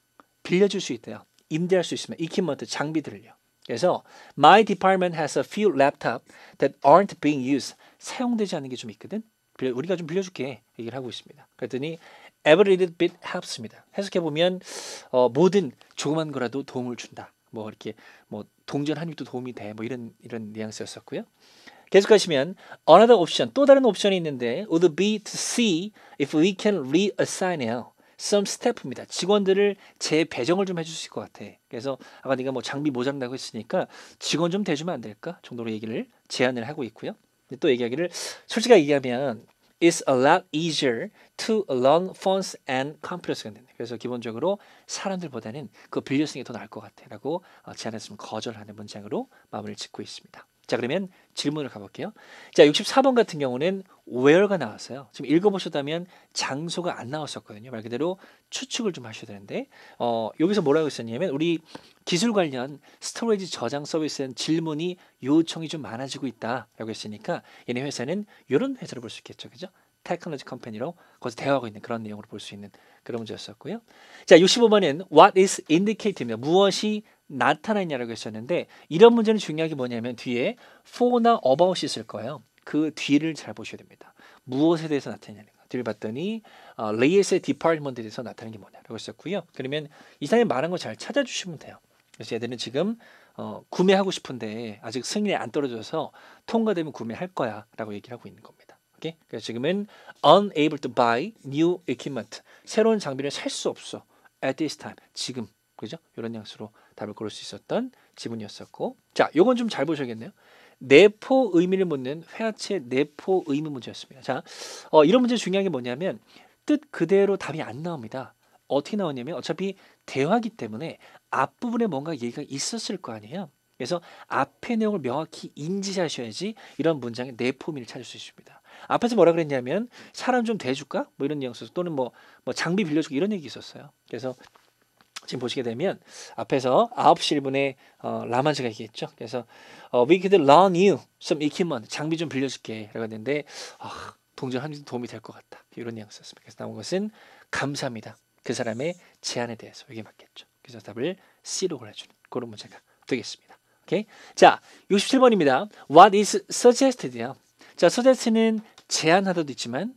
빌려줄 수 있대요. 임대할 수 있으면 equipment 장비들을요. 그래서 my department has a few laptops that aren't being used 사용되지 않는 게 좀 있거든. 우리가 좀 빌려줄게 얘기를 하고 있습니다. 그랬더니 every little bit helps입니다. 해석해 보면 모든 조그만 거라도 도움을 준다. 뭐 이렇게 뭐 동전 한 입도 도움이 돼. 뭐 이런 뉘앙스였었고요. 계속 가시면 another option 또 다른 옵션이 있는데 would be to see if we can reassign some staff입니다. 직원들을 재배정을 좀 해줄 수 있을 것 같아. 그래서 아까 네가 뭐 장비 모자란다고 했으니까 직원 좀 대주면 안 될까 정도로 얘기를 제안을 하고 있고요. 또 얘기하기를 솔직하게 얘기하면 it's a lot easier to loan phones and computers가 된다. 그래서 기본적으로 사람들보다는 그거 빌려 쓰는 게 더 나을 것 같아라고 제안했으면 거절하는 문장으로 마무리를 짓고 있습니다. 자 그러면 질문을 가볼게요. 자 64번 같은 경우는 where가 나왔어요. 지금 읽어보셨다면 장소가 안 나왔었거든요. 말 그대로 추측을 좀 하셔야 되는데 여기서 뭐라고 했었냐면 우리 기술 관련 스토리지 저장 서비스엔 질문이 요청이 좀 많아지고 있다라고 했으니까 얘네 회사는 이런 회사를 볼 수 있겠죠. 그죠? 테크놀로지 컴퍼니로 거기서 대화하고 있는 그런 내용으로 볼 수 있는 그런 문제였었고요. 자 65번은 what is indicated입니다. 무엇이 나타나냐라고 했었는데 이런 문제는 중요한 게 뭐냐면 뒤에 for나 about이 있을 거예요. 그 뒤를 잘 보셔야 됩니다. 무엇에 대해서 나타내냐는 거. 뒤를 봤더니 레이스의 디파트먼트에 대해서 나타나는 게 뭐냐라고 했었고요. 그러면 이 사람이 말한 거 잘 찾아주시면 돼요. 그래서 얘들은 지금 구매하고 싶은데 아직 승인이 안 떨어져서 통과되면 구매할 거야 라고 얘기를 하고 있는 겁니다. 오케이? 그래서 지금은 unable to buy new equipment 새로운 장비를 살 수 없어 at this time 지금 그죠? 이런 양수로 답을 고를 수 있었던 지문이었었고 자 요건 좀 잘 보셔야겠네요. 내포 의미를 묻는 회화체 내포 의미 문제였습니다. 자 이런 문제 중요한 게 뭐냐면 뜻 그대로 답이 안 나옵니다. 어떻게 나오냐면 어차피 대화기 때문에 앞부분에 뭔가 얘기가 있었을 거 아니에요. 그래서 앞의 내용을 명확히 인지하셔야지 이런 문장의 내포 의미를 찾을 수 있습니다. 앞에서 뭐라 그랬냐면 사람 좀 대줄까? 뭐 이런 뉘앙스 또는 뭐 장비 빌려주고 이런 얘기 있었어요. 그래서 지금 보시게 되면 앞에서 9시 1분에 라마즈가 얘기했죠. 그래서 we could loan you some equipment 장비 좀 빌려줄게 라고 했는데 동전 한 개 도움이 될 것 같다. 이런 뉘앙스였습니다. 그래서 나온 것은 감사합니다. 그 사람의 제안에 대해서 이게 맞겠죠. 그래서 답을 C로 골라주는 그런 문제가 되겠습니다. 오케이? 자 67번입니다. What is suggested요? 자 suggest는 제안하다도 있지만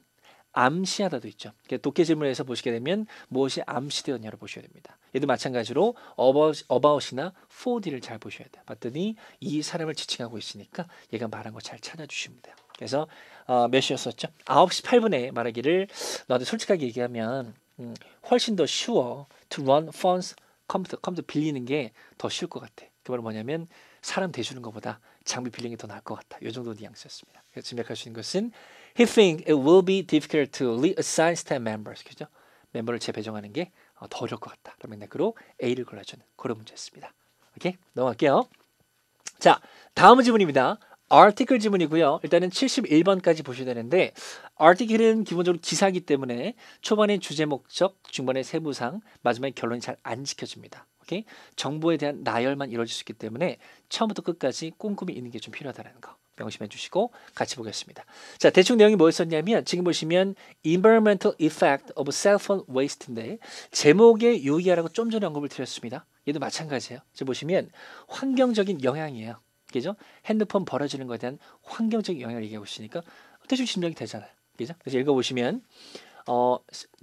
암시하다도 있죠. 독해 질문에서 보시게 되면 무엇이 암시되었냐를 보셔야 됩니다. 얘도 마찬가지로 about이나 for를 잘 보셔야 돼요. 봤더니 이 사람을 지칭하고 있으니까 얘가 말한 거 잘 찾아주시면 돼요. 그래서 몇 시였었죠? 9시 8분에 말하기를 너한테 솔직하게 얘기하면 훨씬 더 쉬워 to run funds 컴퓨터 빌리는 게 더 쉬울 것 같아. 그 말은 뭐냐면 사람 대주는 것보다 장비 빌리는 게 더 나을 것 같다. 이 정도 뉘앙스였습니다. 그래서 짐작할 수 있는 것은 He thinks it will be difficult to reassign staff members. 그죠? 멤버를 재배정하는 게 더 어려울 것 같다. 그런 맥락으로 A를 골라주는 그런 문제였습니다. 오케이? 넘어갈게요. 자, 다음 지문입니다. article 지문이고요. 일단은 71번까지 보셔야 되는데 article은 기본적으로 기사이기 때문에 초반에 주제 목적, 중반에 세부상, 마지막에 결론이 잘 안 지켜집니다. 오케이? 정보에 대한 나열만 이루어질 수 있기 때문에 처음부터 끝까지 꼼꼼히 있는 게 좀 필요하다는 거 명심해 주시고 같이 보겠습니다. 자, 대충 내용이 뭐였었냐면 지금 보시면 environmental effect of cell phone waste인데 제목에 유의하라고 좀 전에 언급을 드렸습니다. 얘도 마찬가지예요. 지금 보시면 환경적인 영향이에요. 그죠? 핸드폰 버려지는 것에 대한 환경적인 영향을 얘기하고 있으니까 대충 짐작이 되잖아요. 그죠? 그래서 읽어보시면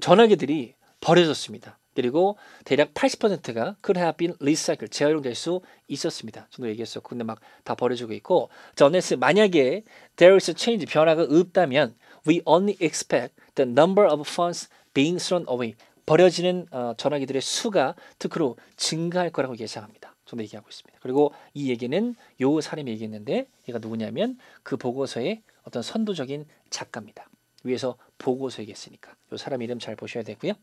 전화기들이 버려졌습니다. 그리고 대략 80%가 could have been recycled, 재활용될 수 있었습니다. 저도 얘기했었고 근데 막 다 버려지고 있고 자, unless 만약에 there is a change, 변화가 없다면 we only expect the number of phones being thrown away, 버려지는 전화기들의 수가 특으로 증가할 거라고 예상합니다. 저도 얘기하고 있습니다. 그리고 이 얘기는 요 사람이 얘기했는데 얘가 누구냐면 그 보고서의 어떤 선도적인 작가입니다. 위에서 보고서 얘기했으니까 요 사람 이름 잘 보셔야 되고요.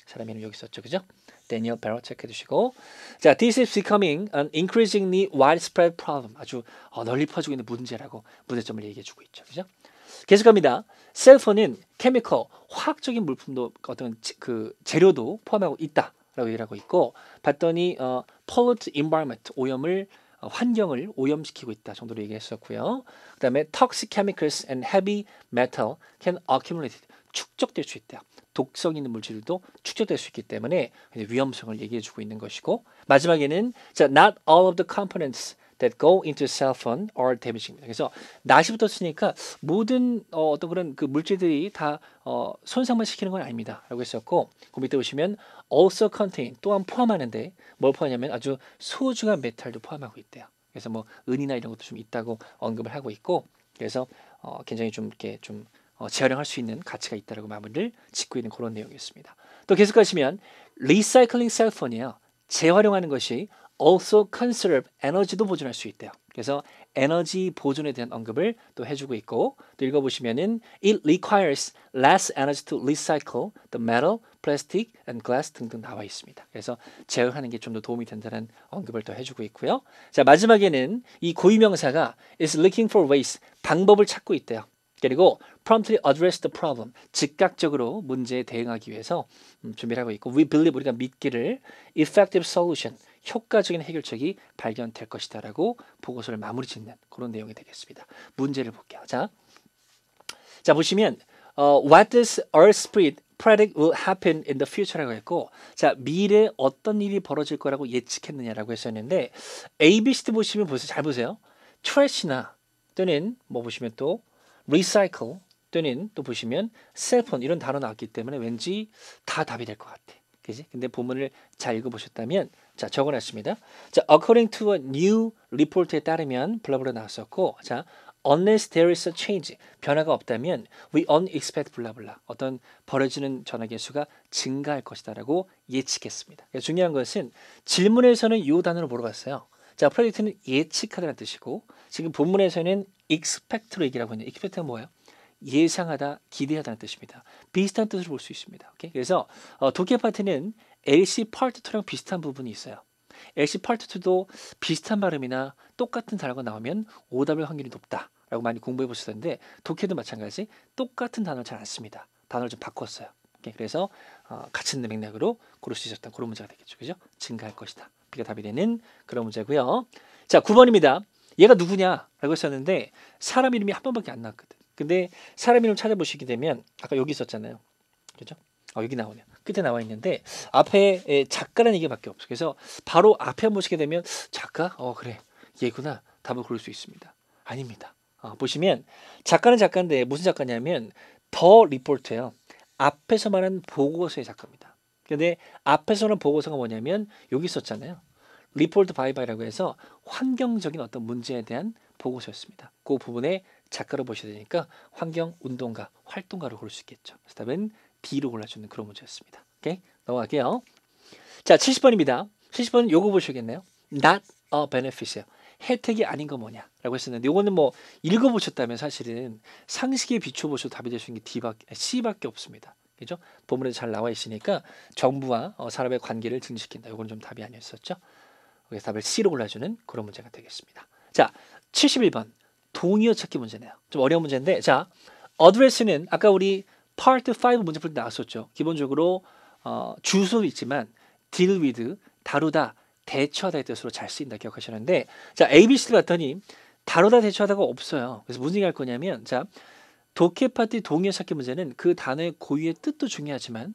사람 이름 여기 있었죠, 그죠? 데니얼 베러 체크해 두시고 자, this is becoming an increasingly widespread problem. 아주 널리 퍼지고 있는 문제라고 문제점을 얘기해 주고 있죠, 그죠? 계속합니다. 셀폰은 케미컬, 화학적인 물품도 어떤 그 재료도 포함하고 있다라고 얘기를 하고 있고 봤더니 pollute environment, 오염을 환경을 오염시키고 있다 정도로 얘기했었고요. 그다음에 toxic chemicals and heavy metal can accumulate, 축적될 수 있대요. 독성 있는 물질도 축적될 수 있기 때문에 위험성을 얘기해주고 있는 것이고 마지막에는 자, not all of the components that go into cell phone are damaging. 그래서 not이 붙었으니까 모든 어떤 그런 그 물질들이 다 손상만 시키는 건 아닙니다라고 했었고 그 밑에 보시면 also contain, 또한 포함하는데 뭘 포함하냐면 아주 소중한 메탈도 포함하고 있대요. 그래서 뭐 은이나 이런 것도 좀 있다고 언급을 하고 있고 그래서 굉장히 좀 이렇게 좀 재활용할 수 있는 가치가 있다라고 마무리를 짓고 있는 그런 내용이었습니다. 또 계속 가시면 리사이클링 셀폰이에요. 재활용하는 것이 also conserve, 에너지도 보존할 수 있대요. 그래서 에너지 보존에 대한 언급을 또 해주고 있고 또 읽어보시면은 it requires less energy to recycle the metal, plastic and glass 등등 나와 있습니다. 그래서 재활하는 게 좀 더 도움이 된다는 언급을 또 해주고 있고요. 자, 마지막에는 이 고유명사가 is looking for ways, 방법을 찾고 있대요. 그리고 promptly address the problem, 즉각적으로 문제에 대응하기 위해서 준비를 하고 있고 we believe, 우리가 믿기를 effective solution, 효과적인 해결책이 발견될 것이다 라고 보고서를 마무리 짓는 그런 내용이 되겠습니다. 문제를 볼게요. 자 보시면 what does Earth Spirit predict will happen in the future라고 했고 자, 미래에 어떤 일이 벌어질 거라고 예측했느냐라고 했었는데 A, B, C 보시면 잘 보세요. trash나 또는 뭐 보시면 또 recycle 또는 또 보시면 셀폰 이런 단어 나왔기 때문에 왠지 다 답이 될 것 같아. 그지? 근데 본문을 잘 읽어보셨다면 자, 적어놨습니다. 자, according to a new report에 따르면 블라블라 나왔었고 자, unless there is a change, 변화가 없다면 we only expect 블라블라, 어떤 버려지는 전화기 수가 증가할 것이다 라고 예측했습니다. 중요한 것은 질문에서는 이 단어를 물어봤어요. 자, predict는 예측하다는 뜻이고 지금 본문에서는 expect로 얘기를 하고 있는데 expect가 뭐예요? 예상하다, 기대하다는 뜻입니다. 비슷한 뜻으로 볼 수 있습니다. 오케이? 그래서 독해 파트는 LC 파트 2랑 비슷한 부분이 있어요. LC 파트 2도 비슷한 발음이나 똑같은 단어가 나오면 오답일 확률이 높다라고 많이 공부해 보셨는데 독해도 마찬가지 똑같은 단어를 잘 안 씁니다. 단어를 좀 바꿨어요. 오케이? 그래서 같은 맥락으로 고를 수 있었던 그런 문제가 되겠죠. 그죠? 증가할 것이다. B가 답이 되는 그런 문제고요. 자, 9번입니다. 얘가 누구냐라고 했었는데 사람 이름이 한 번밖에 안 나왔거든. 근데 사람 이름 찾아보시게 되면 아까 여기 있었잖아요. 그죠? 여기 나오네요. 끝에 나와 있는데 앞에 작가라는 얘기밖에 없어요. 그래서 바로 앞에 보시게 되면 작가? 그래. 얘구나. 답을 고를 수 있습니다. 아닙니다. 보시면 작가는 작가인데 무슨 작가냐면 더 리포트예요. 앞에서 말한 보고서의 작가입니다. 근데 앞에서는 보고서가 뭐냐면 여기 있었잖아요. 리포트 바이바이라고 해서 환경적인 어떤 문제에 대한 보고서였습니다. 그 부분에 작가로 보셔야 되니까 환경운동가, 활동가로 고를 수 있겠죠. 그래서 답은 B로 골라주는 그런 문제였습니다. 오케이? 넘어갈게요. 자, 70번입니다. 70번은 요거 보시겠네요. Not a benefit이에요. 혜택이 아닌 거 뭐냐라고 했었는데 요거는 뭐 읽어보셨다면 사실은 상식에 비춰보셔도 답이 될 수 있는 게 C밖에 없습니다. 그죠? 본문에 잘 나와 있으니까 정부와 사람의 관계를 증식시킨다. 요거는 좀 답이 아니었었죠. 그래서 답을 C로 골라주는 그런 문제가 되겠습니다. 자, 71번 동의어 찾기 문제네요. 좀 어려운 문제인데 자, address는 아까 우리 part 5 문제 풀 때 나왔었죠. 기본적으로 주소도 있지만 deal with, 다루다, 대처하다의 뜻으로 잘 쓰인다 기억하시는데 자, ABC를 봤더니 다루다, 대처하다가 없어요. 그래서 무슨 얘기 할 거냐면 자, 독해 파트 동의어 찾기 문제는 그 단어의 고유의 뜻도 중요하지만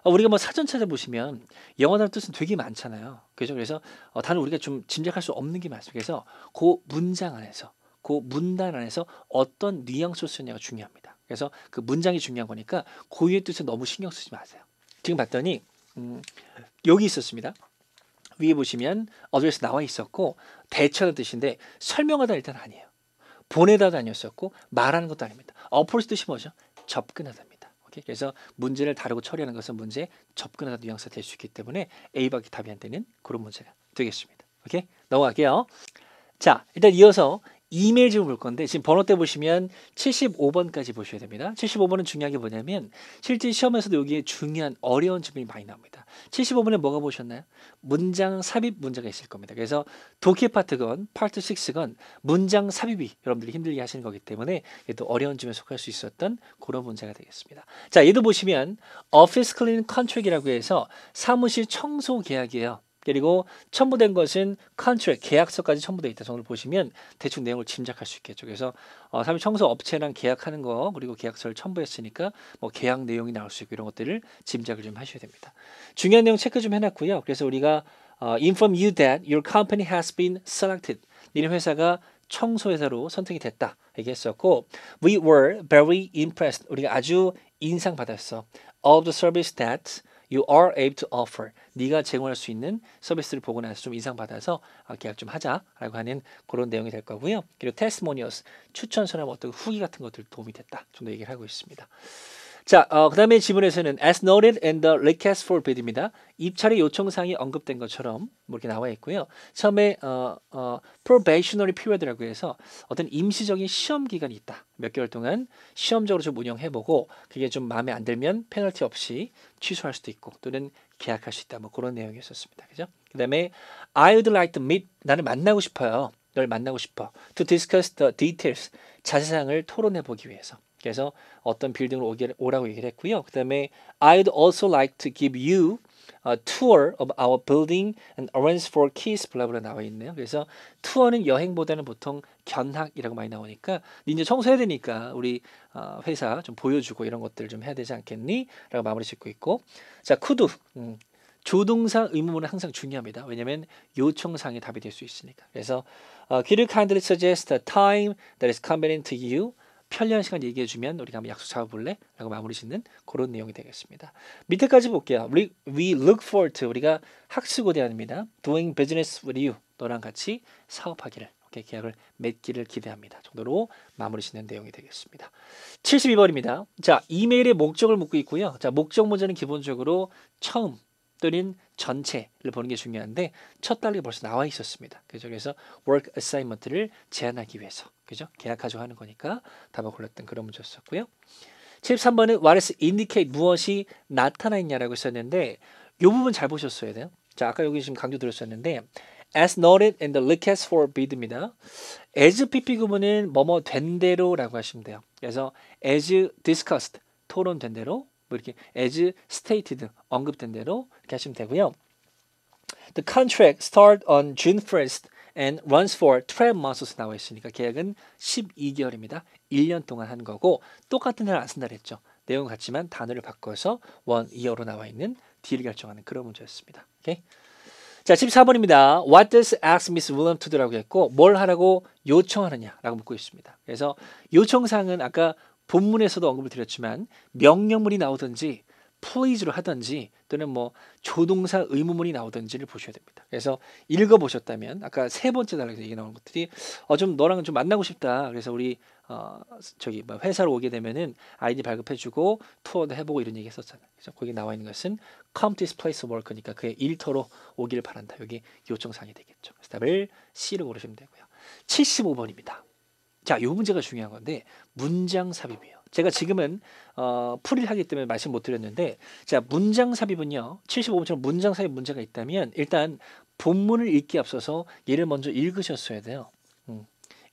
우리가 뭐 사전 찾아보시면 영어 단어 뜻은 되게 많잖아요. 그죠? 그래서 단어 우리가 좀 짐작할 수 없는 게 많습니다. 그래서 그 문장 안에서 그 문단 안에서 어떤 뉘앙스를 쓰느냐가 중요합니다. 그래서 그 문장이 중요한 거니까 고유의 뜻에 너무 신경 쓰지 마세요. 지금 봤더니 여기 있었습니다. 위에 보시면 어드레스 나와 있었고 대처하는 뜻인데 설명하다 일단 아니에요. 보내다도 아니었었고 말하는 것도 아닙니다. 어프로치 뜻이 뭐죠? 접근하다입니다. 오케이? 그래서 문제를 다루고 처리하는 것은 문제에 접근하다 뉘앙스가 될 수 있기 때문에 A밖에 답이 안 되는 그런 문제가 되겠습니다. 오케이? 넘어갈게요. 자, 일단 이어서 이메일 지금 볼 건데 지금 번호대 보시면 75번까지 보셔야 됩니다. 75번은 중요한 게 뭐냐면 실제 시험에서도 여기에 중요한 어려운 질문이 많이 나옵니다. 75번에 뭐가 보셨나요? 문장 삽입 문제가 있을 겁니다. 그래서 독해 파트건 파트 6건 문장 삽입이 여러분들이 힘들게 하시는 거기 때문에 얘도 어려운 질문에 속할 수 있었던 그런 문제가 되겠습니다. 자, 얘도 보시면 Office Cleaning Contract이라고 해서 사무실 청소 계약이에요. 그리고 첨부된 것은 contract, 계약서까지 첨부되어 있다 정도를 보시면 대충 내용을 짐작할 수 있겠죠. 그래서 사무실 청소 업체랑 계약하는 거 그리고 계약서를 첨부했으니까 뭐 계약 내용이 나올 수 있고 이런 것들을 짐작을 좀 하셔야 됩니다. 중요한 내용 체크 좀 해놨고요. 그래서 우리가 inform you that your company has been selected. 니네 회사가 청소회사로 선택이 됐다 얘기했었고 we were very impressed. 우리가 아주 인상받았어. of the service that you are able to offer. 네가 제공할 수 있는 서비스를 보고 나서 좀 인상받아서 계약 좀 하자라고 하는 그런 내용이 될 거고요. 그리고 testimonials, 추천서나 뭐 어떤 후기 같은 것들 도움이 됐다 정도 얘기를 하고 있습니다. 자, 그 다음에 지문에서는 as noted in the request for bid입니다. 입찰의 요청사항이 언급된 것처럼 뭐 이렇게 나와 있고요. 처음에 probationary period라고 해서 어떤 임시적인 시험 기간이 있다. 몇 개월 동안 시험적으로 좀 운영해보고 그게 좀 마음에 안 들면 페널티 없이 취소할 수도 있고 또는 계약할 수 있다. 뭐 그런 내용이었었습니다. 그죠? 그 다음에 I would like to meet, 나를 만나고 싶어요. 널 만나고 싶어. To discuss the details, 자세사항을 토론해보기 위해서. 그래서 어떤 빌딩으로 오라고 얘기를 했고요. 그 다음에 I'd also like to give you a tour of our building and arrange for keys 블라블라 나와 있네요. 그래서 투어는 여행보다는 보통 견학이라고 많이 나오니까 이제 청소해야 되니까 우리 회사 좀 보여주고 이런 것들 좀 해야 되지 않겠니? 라고 마무리 짓고 있고 자, could 조동사 의문문은 항상 중요합니다. 왜냐하면 요청사항이 답이 될 수 있으니까. 그래서 could you kindly suggest a time that is convenient to you? 편리한 시간 얘기해주면 우리가 한번 약속 잡아볼래? 라고 마무리 짓는 그런 내용이 되겠습니다. 밑에까지 볼게요. We look forward to 우리가 학수고대합니다. Doing business with you. 너랑 같이 사업하기를 이렇게 계약을 맺기를 기대합니다. 정도로 마무리 짓는 내용이 되겠습니다. 72번입니다. 자, 이메일의 목적을 묻고 있고요. 자, 목적 문제는 기본적으로 처음 또는 전체를 보는 게 중요한데 첫 단락이 벌써 나와 있었습니다. 그죠? 그래서 work assignment를 제안하기 위해서 그죠? 계약하자고 하는 거니까 답을 골랐던 그런 문제였었고요. 73번은 what is indicate 무엇이 나타나 있냐라고 했었는데 이 부분 잘 보셨어야 돼요. 자, 아까 여기 지금 강조 드렸었는데 as noted in the request for bid입니다. as PP 구문은 뭐뭐 된 대로라고 하시면 돼요. 그래서 as discussed 토론된 대로 뭐 이렇게 as stated 언급된 대로 이렇게 하시면 되고요. The contract start on June 1st and runs for 12 months 나와 있으니까 계약은 12개월입니다. 1년 동안 한 거고 똑같은 단어 안 쓴다 그랬죠. 내용 같지만 단어를 바꿔서 1 year로 나와 있는 D를 결정하는 그런 문제였습니다. 오케이? 자, 14번입니다. What does ask Miss William to do라고 했고 뭘 하라고 요청하느냐라고 묻고 있습니다. 그래서 요청사항은 아까 본문에서도 언급을 드렸지만 명령문이 나오든지 please로 하든지 또는 뭐 조동사 의문문이 나오든지를 보셔야 됩니다. 그래서 읽어보셨다면 아까 세 번째 단락에서 얘기 나오는 것들이 좀 너랑 좀 만나고 싶다. 그래서 우리 저기 뭐 회사로 오게 되면은 아이디 발급해주고 투어도 해보고 이런 얘기 했었잖아요. 그래서 거기 나와 있는 것은 come to this place of work니까 그의 일터로 오기를 바란다. 여기 요청사항이 되겠죠. 그래서 답을 C를 고르시면 되고요. 75번입니다. 자, 이 문제가 중요한 건데 문장 삽입이에요. 제가 지금은 풀이를 하기 때문에 말씀 못 드렸는데 자, 문장 삽입은요. 75번처럼 문장 삽입 문제가 있다면 일단 본문을 읽기 앞서서 얘를 먼저 읽으셨어야 돼요.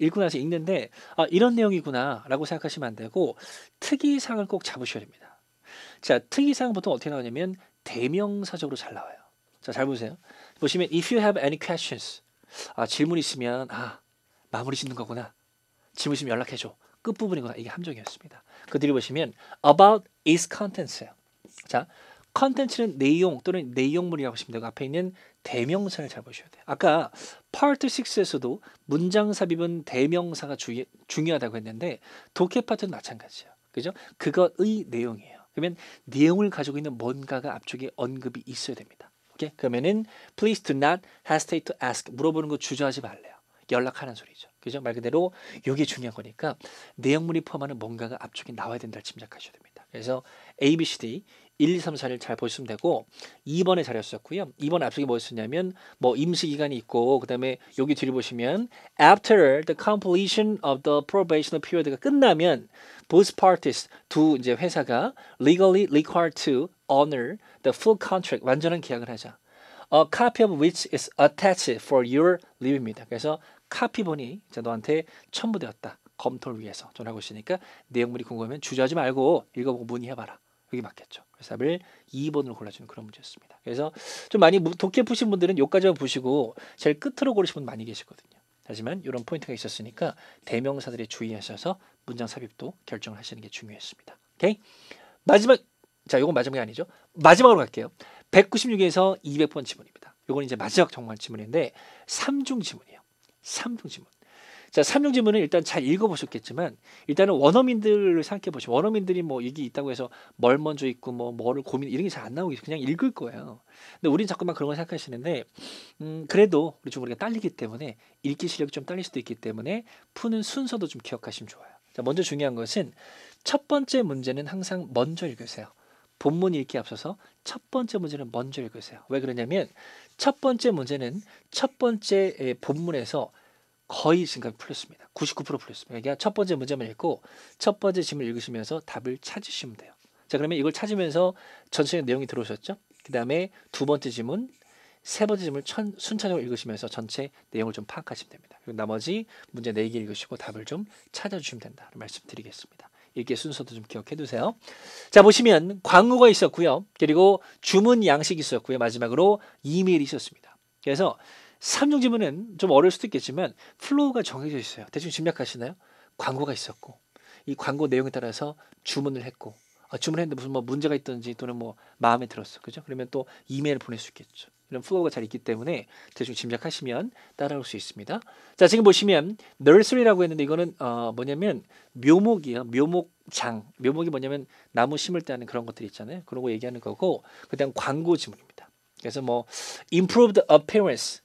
읽고 나서 읽는데 이런 내용이구나 라고 생각하시면 안 되고 특이사항을 꼭 잡으셔야 됩니다. 자, 특이사항 보통 어떻게 나오냐면 대명사적으로 잘 나와요. 자, 잘 보세요. 보시면 if you have any questions 질문 있으면 마무리 짓는 거구나. 질문 있으면 연락해줘. 끝부분이구나. 이게 함정이었습니다. 그 뒤로 보시면 about its contents예요. 자, 컨텐츠는 내용 또는 내용물이라고 보시면 되고 앞에 있는 대명사를 잘 보셔야 돼요. 아까 파트 6에서도 문장 삽입은 대명사가 중요하다고 했는데 독해 파트는 마찬가지예요. 그죠? 그것의 내용이에요. 그러면 내용을 가지고 있는 뭔가가 앞쪽에 언급이 있어야 됩니다. 오케이? 그러면은 please do not hesitate to ask 물어보는 거 주저하지 말래요. 연락하는 소리죠. 그죠? 말 그대로 이게 중요한 거니까 내용물이 포함하는 뭔가가 앞쪽에 나와야 된다를 짐작하셔야 됩니다. 그래서 A, B, C, D 1, 2, 3, 4를 잘 보시면 되고 2번에 잘했었고요. 2번 앞쪽에 뭐였었냐면 뭐 임시기간이 있고 그 다음에 여기 뒤를 보시면 after the completion of the probational period가 끝나면 both parties 두 이제 회사가 legally required to honor the full contract 완전한 계약을 하자. A copy of which is attached for your review입니다. 그래서 카피본이 너한테 첨부되었다. 검토를 위해서 전하고 있으니까 내용물이 궁금하면 주저하지 말고 읽어보고 문의해봐라. 여기 맞겠죠. 그래서 답을 2번으로 골라주는 그런 문제였습니다. 그래서 좀 많이 독해 푸신 분들은 여기까지만 보시고 제일 끝으로 고르신 분 많이 계시거든요. 하지만 이런 포인트가 있었으니까 대명사들에 주의하셔서 문장 삽입도 결정을 하시는 게 중요했습니다. 오케이? 마지막, 자, 요건 마지막이 아니죠. 마지막으로 갈게요. 196에서 200번 지문입니다. 요건 이제 마지막 정말 지문인데 3중 지문이에요. 3중 지문. 자, 3중 지문은 일단 잘 읽어보셨겠지만 일단은 원어민들을 생각해 보시면 원어민들이 뭐 이게 있다고 해서 뭘 먼저 읽고 뭐를 고민 이런 게 잘 안 나오겠죠. 그냥 읽을 거예요. 근데 우리는 자꾸만 그런 걸 생각하시는데 그래도 우리 좀 우리가 딸리기 때문에 읽기 실력이 좀 딸릴 수도 있기 때문에 푸는 순서도 좀 기억하시면 좋아요. 자, 먼저 중요한 것은 첫 번째 문제는 항상 먼저 읽으세요. 본문 읽기 앞서서 첫 번째 문제는 먼저 읽으세요. 왜 그러냐면 첫 번째 문제는 첫 번째 본문에서 거의 지금까지 풀렸습니다. 99% 풀렸습니다. 그러니까 첫 번째 문제만 읽고 첫 번째 질문을 읽으시면서 답을 찾으시면 돼요. 자, 그러면 이걸 찾으면서 전체의 내용이 들어오셨죠? 그 다음에 두 번째 질문, 세 번째 질문을 순차적으로 읽으시면서 전체 내용을 좀 파악하시면 됩니다. 그리고 나머지 문제 4개 읽으시고 답을 좀 찾아주시면 된다. 말씀드리겠습니다. 읽기 순서도 좀 기억해 두세요. 자, 보시면 광고가 있었고요. 그리고 주문 양식이 있었고요. 마지막으로 이메일이 있었습니다. 그래서 3중 지문은 좀 어려울 수도 있겠지만 플로우가 정해져 있어요. 대충 짐작하시나요? 광고가 있었고 이 광고 내용에 따라서 주문을 했고 주문했는데 무슨 뭐 문제가 있든지 또는 뭐 마음에 들었어. 그죠? 그러면 또 이메일을 보낼 수 있겠죠. 이런 플로우가 잘 있기 때문에 대충 짐작하시면 따라올 수 있습니다. 자, 지금 보시면 nursery라고 했는데 이거는 뭐냐면 묘목이에요. 묘목장. 묘목이 뭐냐면 나무 심을 때 하는 그런 것들 있잖아요. 그런 거 얘기하는 거고 그다음 광고 지문입니다. 그래서 뭐 improved appearance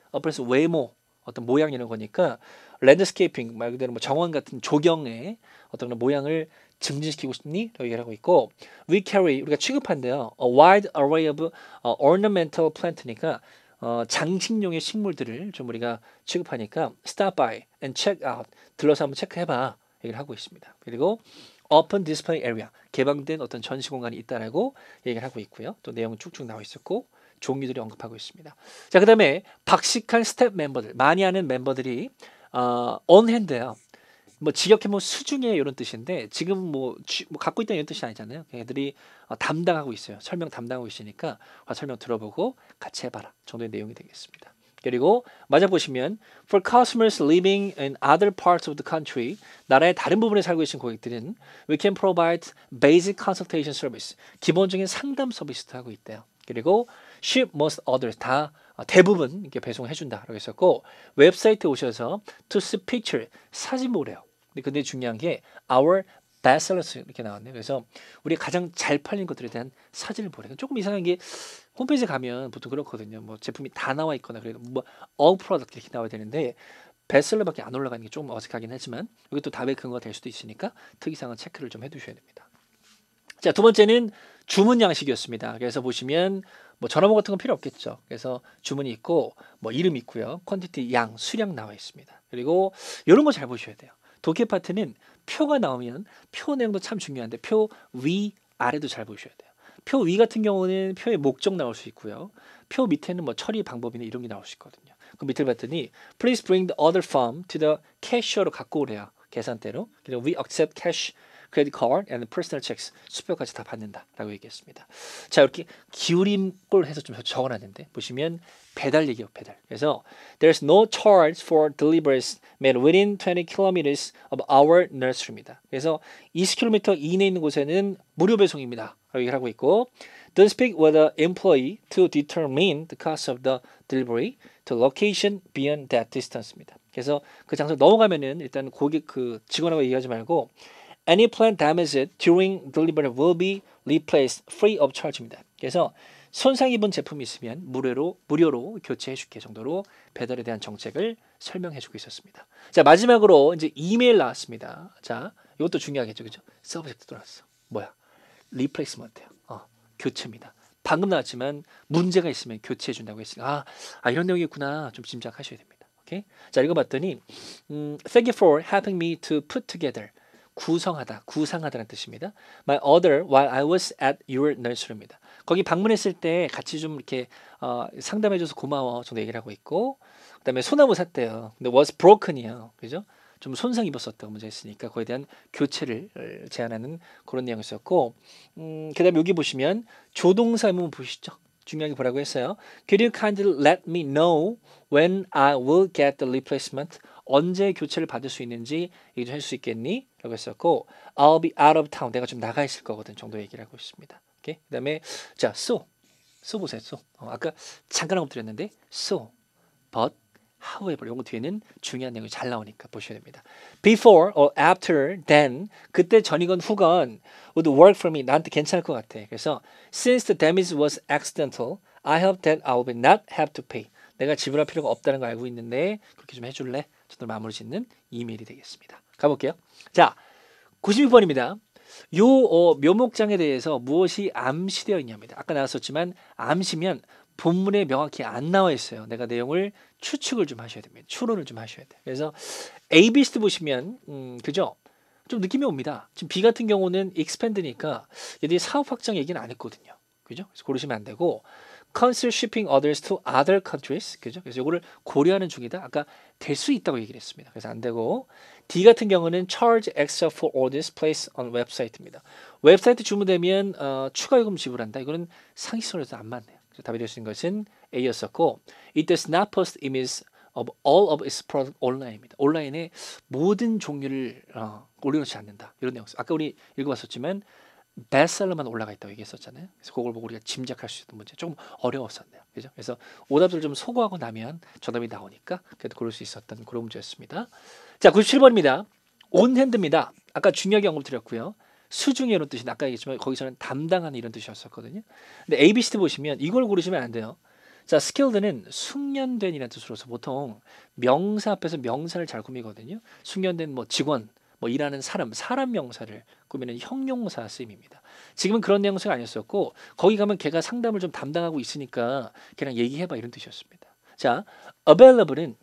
외모 어떤 모양 이런 거니까 랜드스케이핑 말 그대로 뭐 정원 같은 조경의 어떤 모양을 증진시키고 싶니? 라고 얘기를 하고 있고 we carry 우리가 취급한대요. a wide array of ornamental plant니까 장식용의 식물들을 좀 우리가 취급하니까 stop by and check out 들러서 한번 체크해봐 얘기를 하고 있습니다. 그리고 open display area 개방된 어떤 전시 공간이 있다라고 얘기를 하고 있고요. 또 내용은 쭉쭉 나와 있었고 종류들이 언급하고 있습니다. 자, 그 다음에 박식한 스텝 멤버들 많이 하는 멤버들이 on hand예요. 뭐 직역해 뭐 수중에 이런 뜻인데 지금 뭐 갖고 있다는 이런 뜻이 아니잖아요. 걔들이 담당하고 있어요. 설명 담당하고 있으니까 설명 들어보고 같이 해봐라 정도의 내용이 되겠습니다. 그리고 마저 보시면 for customers living in other parts of the country 나라의 다른 부분에 살고 계신 고객들은 we can provide basic consultation service 기본적인 상담 서비스도 하고 있대요. 그리고 ship most others 다 대부분 이렇게 배송해 준다라고 했었고 웹사이트에 오셔서 to see picture 사진 보래요. 근데 중요한 게 our bestsellers 이렇게 나왔네요. 그래서 우리 가장 잘 팔린 것들에 대한 사진을 보래요. 조금 이상한 게 홈페이지에 가면 보통 그렇거든요. 뭐 제품이 다 나와 있거나 그래도 뭐 all product 이렇게 나와야 되는데 베스트셀러밖에 안 올라가는 게 조금 어색하긴 하지만 이게 또 답의 근거가 될 수도 있으니까 특이사항은 체크를 좀 해두셔야 됩니다. 자, 두 번째는 주문 양식이었습니다. 그래서 보시면 뭐 전화번호 같은 건 필요 없겠죠. 그래서 주문이 있고 뭐 이름 있고요. 퀀티티 양, 수량 나와 있습니다. 그리고 이런 거 잘 보셔야 돼요. 독해 파트는 표가 나오면 표 내용도 참 중요한데 표 위, 아래도 잘 보셔야 돼요. 표 위 같은 경우는 표의 목적 나올 수 있고요. 표 밑에는 뭐 처리 방법이나 이런 게 나올 수 있거든요. 그 밑을 봤더니 Please bring the other form to the cashier로 갖고 오래요. 계산대로. 그리고 We accept cash, credit card and personal checks. 수표까지 다 받는다라고 얘기했습니다. 자, 이렇게 기울임꼴 해서 좀 적어놨는데 보시면 배달 얘기요, 배달. 그래서 There's no charge for deliveries made within 20 kilometers of our nursery입니다. 그래서 20km 이내에 있는 곳에는 무료 배송입니다. 라고 얘기를 하고 있고 Don't speak with the employee to determine the cost of the delivery to location beyond that distance입니다. 그래서 그 장소 넘어가면은 일단 고객 그 직원하고 얘기하지 말고 Any plant damaged during delivery will be replaced free of charge입니다. 그래서 손상 입은 제품이 있으면 무료로 교체해 줄게 정도로 배달에 대한 정책을 설명해 주고 있었습니다. 자, 마지막으로 이제 이메일 나왔습니다. 자, 이것도 중요하겠죠. 그죠? 서브젝트 들어왔어. 뭐야? 리플레이스먼트예요. 교체입니다. 방금 나왔지만 문제가 있으면 교체해 준다고 했으니까 이런 내용이 있구나 좀 짐작하셔야 됩니다. 오케이? 자, 읽어봤더니 Thank you for helping me to put together 구성하다, 구상하다는 뜻입니다. My order while I was at your nursery입니다. 거기 방문했을 때 같이 좀 이렇게 상담해줘서 고마워 정도 얘기를 하고 있고 그다음에 소나무 샀대요. 근데 was broken이에요. 그죠? 좀 손상 입었었다고 문제 있으니까 그에 대한 교체를 제안하는 그런 내용이 있었고 그다음에 여기 보시면 조동사 의문 보시죠. 중요한 게 뭐라고 했어요? Could you kindly let me know when I will get the replacement? 언제 교체를 받을 수 있는지 얘기 좀 할 수 있겠니? 라고 했었고 I'll be out of town. 내가 좀 나가 있을 거거든 정도 얘기를 하고 있습니다. 오케이? 그다음에 자, so 보세요. so. 아까 잠깐 언급드렸는데 so, but, however 이런 거 뒤에는 중요한 내용이 잘 나오니까 보셔야 됩니다. Before or after, then 그때 전이건 후건 would work for me. 나한테 괜찮을 것 같아. 그래서 since the damage was accidental, I hope that I will not have to pay. 내가 지불할 필요가 없다는 거 알고 있는데 그렇게 좀 해줄래? 저도 마무리 짓는 이메일이 되겠습니다. 가볼게요. 자, 92번입니다. 요 묘목장에 대해서 무엇이 암시되어 있냐입니다. 아까 나왔었지만 암시면 본문에 명확히 안 나와 있어요. 내가 내용을 추측을 좀 하셔야 됩니다. 추론을 좀 하셔야 돼요. 그래서 A, B, C 보시면 그죠? 좀 느낌이 옵니다. 지금 B 같은 경우는 expand니까 얘들이 사업 확장 얘기는 안 했거든요. 그죠? 그래서 고르시면 안 되고 consider shipping others to other countries. 그죠? 그래서 이거를 고려하는 중이다. 아까 될 수 있다고 얘기를 했습니다. 그래서 안 되고 D 같은 경우는 charge extra for orders placed on website입니다. 웹사이트 주문되면 추가 요금 지불한다. 이거는 상식선에서 안 맞네요. 그래서 답이 될 수 있는 것은 A였었고 It does not post images of all of its product online입니다. 온라인에 모든 종류를 올려놓지 않는다. 이런 내용. 아까 우리 읽어봤었지만 베스트셀러만 올라가 있다고 얘기했었잖아요. 그래서 그걸 보고 우리가 짐작할 수 있는 문제 조금 어려웠었네요. 그죠? 그래서 오답을 좀 소거하고 나면 정답이 나오니까 그래도 고를 수 있었던 그런 문제였습니다. 자, 97번입니다. 온핸드입니다. 아까 중요하게 언급 드렸고요. 수중에 이런 뜻인데 아까 얘기했지만 거기서는 담당하는 이런 뜻이었었거든요. 근데 ABCD 보시면 이걸 고르시면 안 돼요. 자, skilled는 숙련된 이라는 뜻으로서 보통 명사 앞에서 명사를 잘 꾸미거든요. 숙련된 뭐 직원, 뭐 일하는 사람 명사를 꾸미는 형용사 쓰임입니다. 지금은 그런 뉘앙스가 아니었었고 거기 가면 걔가 상담을 좀 담당하고 있으니까 걔랑 얘기해봐 이런 뜻이었습니다. 자, available은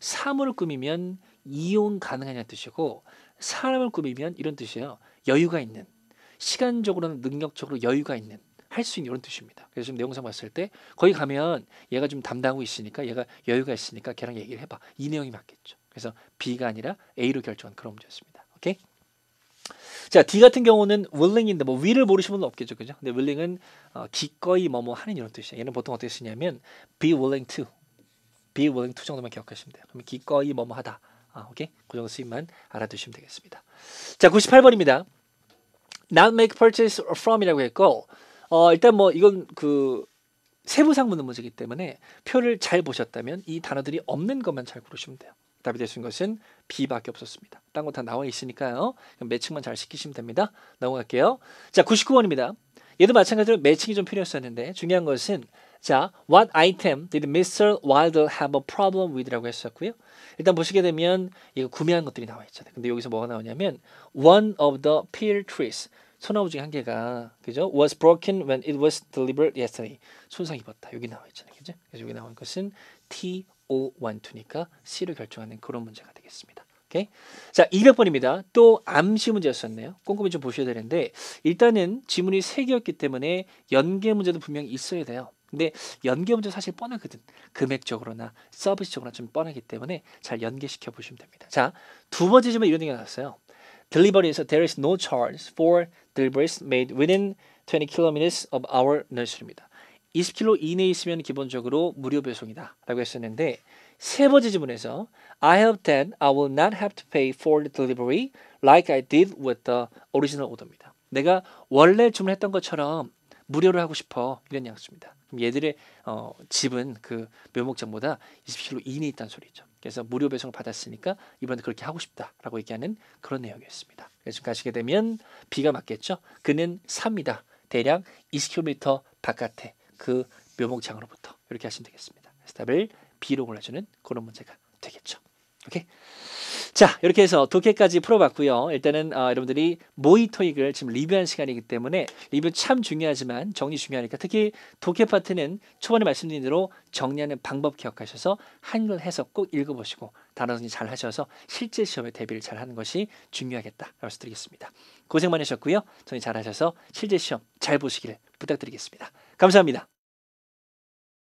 사물을 꾸미면 이용 가능하냐는 뜻이고 사람을 꾸미면 이런 뜻이에요. 여유가 있는, 시간적으로는 능력적으로 여유가 있는, 할 수 있는 이런 뜻입니다. 그래서 지금 내용상 봤을 때 거기 가면 얘가 좀 담당하고 있으니까 얘가 여유가 있으니까 걔랑 얘기를 해봐. 이 내용이 맞겠죠. 그래서 B가 아니라 A로 결정한 그런 문제였습니다. 오케이? 자, D 같은 경우는 willing인데 뭐 will을 모르시는 분은 없겠죠. 그죠? 근데 willing은 기꺼이 뭐뭐 하는 이런 뜻이에요. 얘는 보통 어떻게 쓰냐면 be willing to 정도만 기억하시면 돼요. 그러면 기꺼이 뭐뭐 하다. 오케이? 그 정도 쓰임만 알아두시면 되겠습니다. 자, 98번입니다. Not make purchase from이라고 했고 일단 뭐 이건 그 세부상문은 문제이기 때문에 표를 잘 보셨다면 이 단어들이 없는 것만 잘 고르시면 돼요. 답이 될 수 있는 것은 B밖에 없었습니다. 딴 거 다 나와 있으니까요. 매칭만 잘 시키시면 됩니다. 넘어갈게요. 자, 99번입니다. 얘도 마찬가지로 매칭이 좀 필요했었는데 중요한 것은 자, what item did Mr. Wilder have a problem with라고 했었고요. 일단 보시게 되면 이거 구매한 것들이 나와 있잖아요. 근데 여기서 뭐가 나오냐면 one of the pear trees 소나무 중에 한 개가 그죠? was broken when it was delivered yesterday. 손상 입었다. 여기 나와 있잖아요. 그죠? 그래서 여기 나온 것은 TO12니까 C를 결정하는 그런 문제가 되겠습니다. 오케이? 자, 200번입니다. 또 암시 문제였었네요. 꼼꼼히 좀 보셔야 되는데 일단은 지문이 3개였기 때문에 연계 문제도 분명히 있어야 돼요. 근데 연계 문제 사실 뻔하거든. 금액적으로나 서비스적으로나 좀 뻔하기 때문에 잘 연계시켜 보시면 됩니다. 자, 두 번째 질문 이런 게 나왔어요. Delivery에서 there is no charge for deliveries made within 20 kilometers of our nursery입니다. 20km 이내에 있으면 기본적으로 무료 배송이다 라고 했었는데 세 번째 지문에서 I hope that I will not have to pay for the delivery like I did with the original order입니다. 내가 원래 주문했던 것처럼 무료로 하고 싶어 이런 약속입니다. 그럼 얘들의 집은 그 묘목장보다 20km 이내에 있다는 소리죠. 그래서 무료 배송을 받았으니까 이번에 그렇게 하고 싶다라고 얘기하는 그런 내용이었습니다. 그래서 가시게 되면 B가 맞겠죠. 그는 삽니다. 대략 20km 바깥에 그 묘목장으로부터 이렇게 하시면 되겠습니다. 그래서 답을 B로 골라주는 그런 문제가 되겠죠. 오케이. 자, 이렇게 해서 독해까지 풀어봤고요. 일단은 여러분들이 모의 토익을 지금 리뷰한 시간이기 때문에 리뷰 참 중요하지만 정리 중요하니까 특히 독해 파트는 초반에 말씀드린 대로 정리하는 방법 기억하셔서 한글 해석 꼭 읽어보시고 단어 정리 잘 하셔서 실제 시험에 대비를 잘 하는 것이 중요하겠다 말씀드리겠습니다. 고생 많으셨고요. 정리 잘 하셔서 실제 시험 잘 보시기를 부탁드리겠습니다. 감사합니다.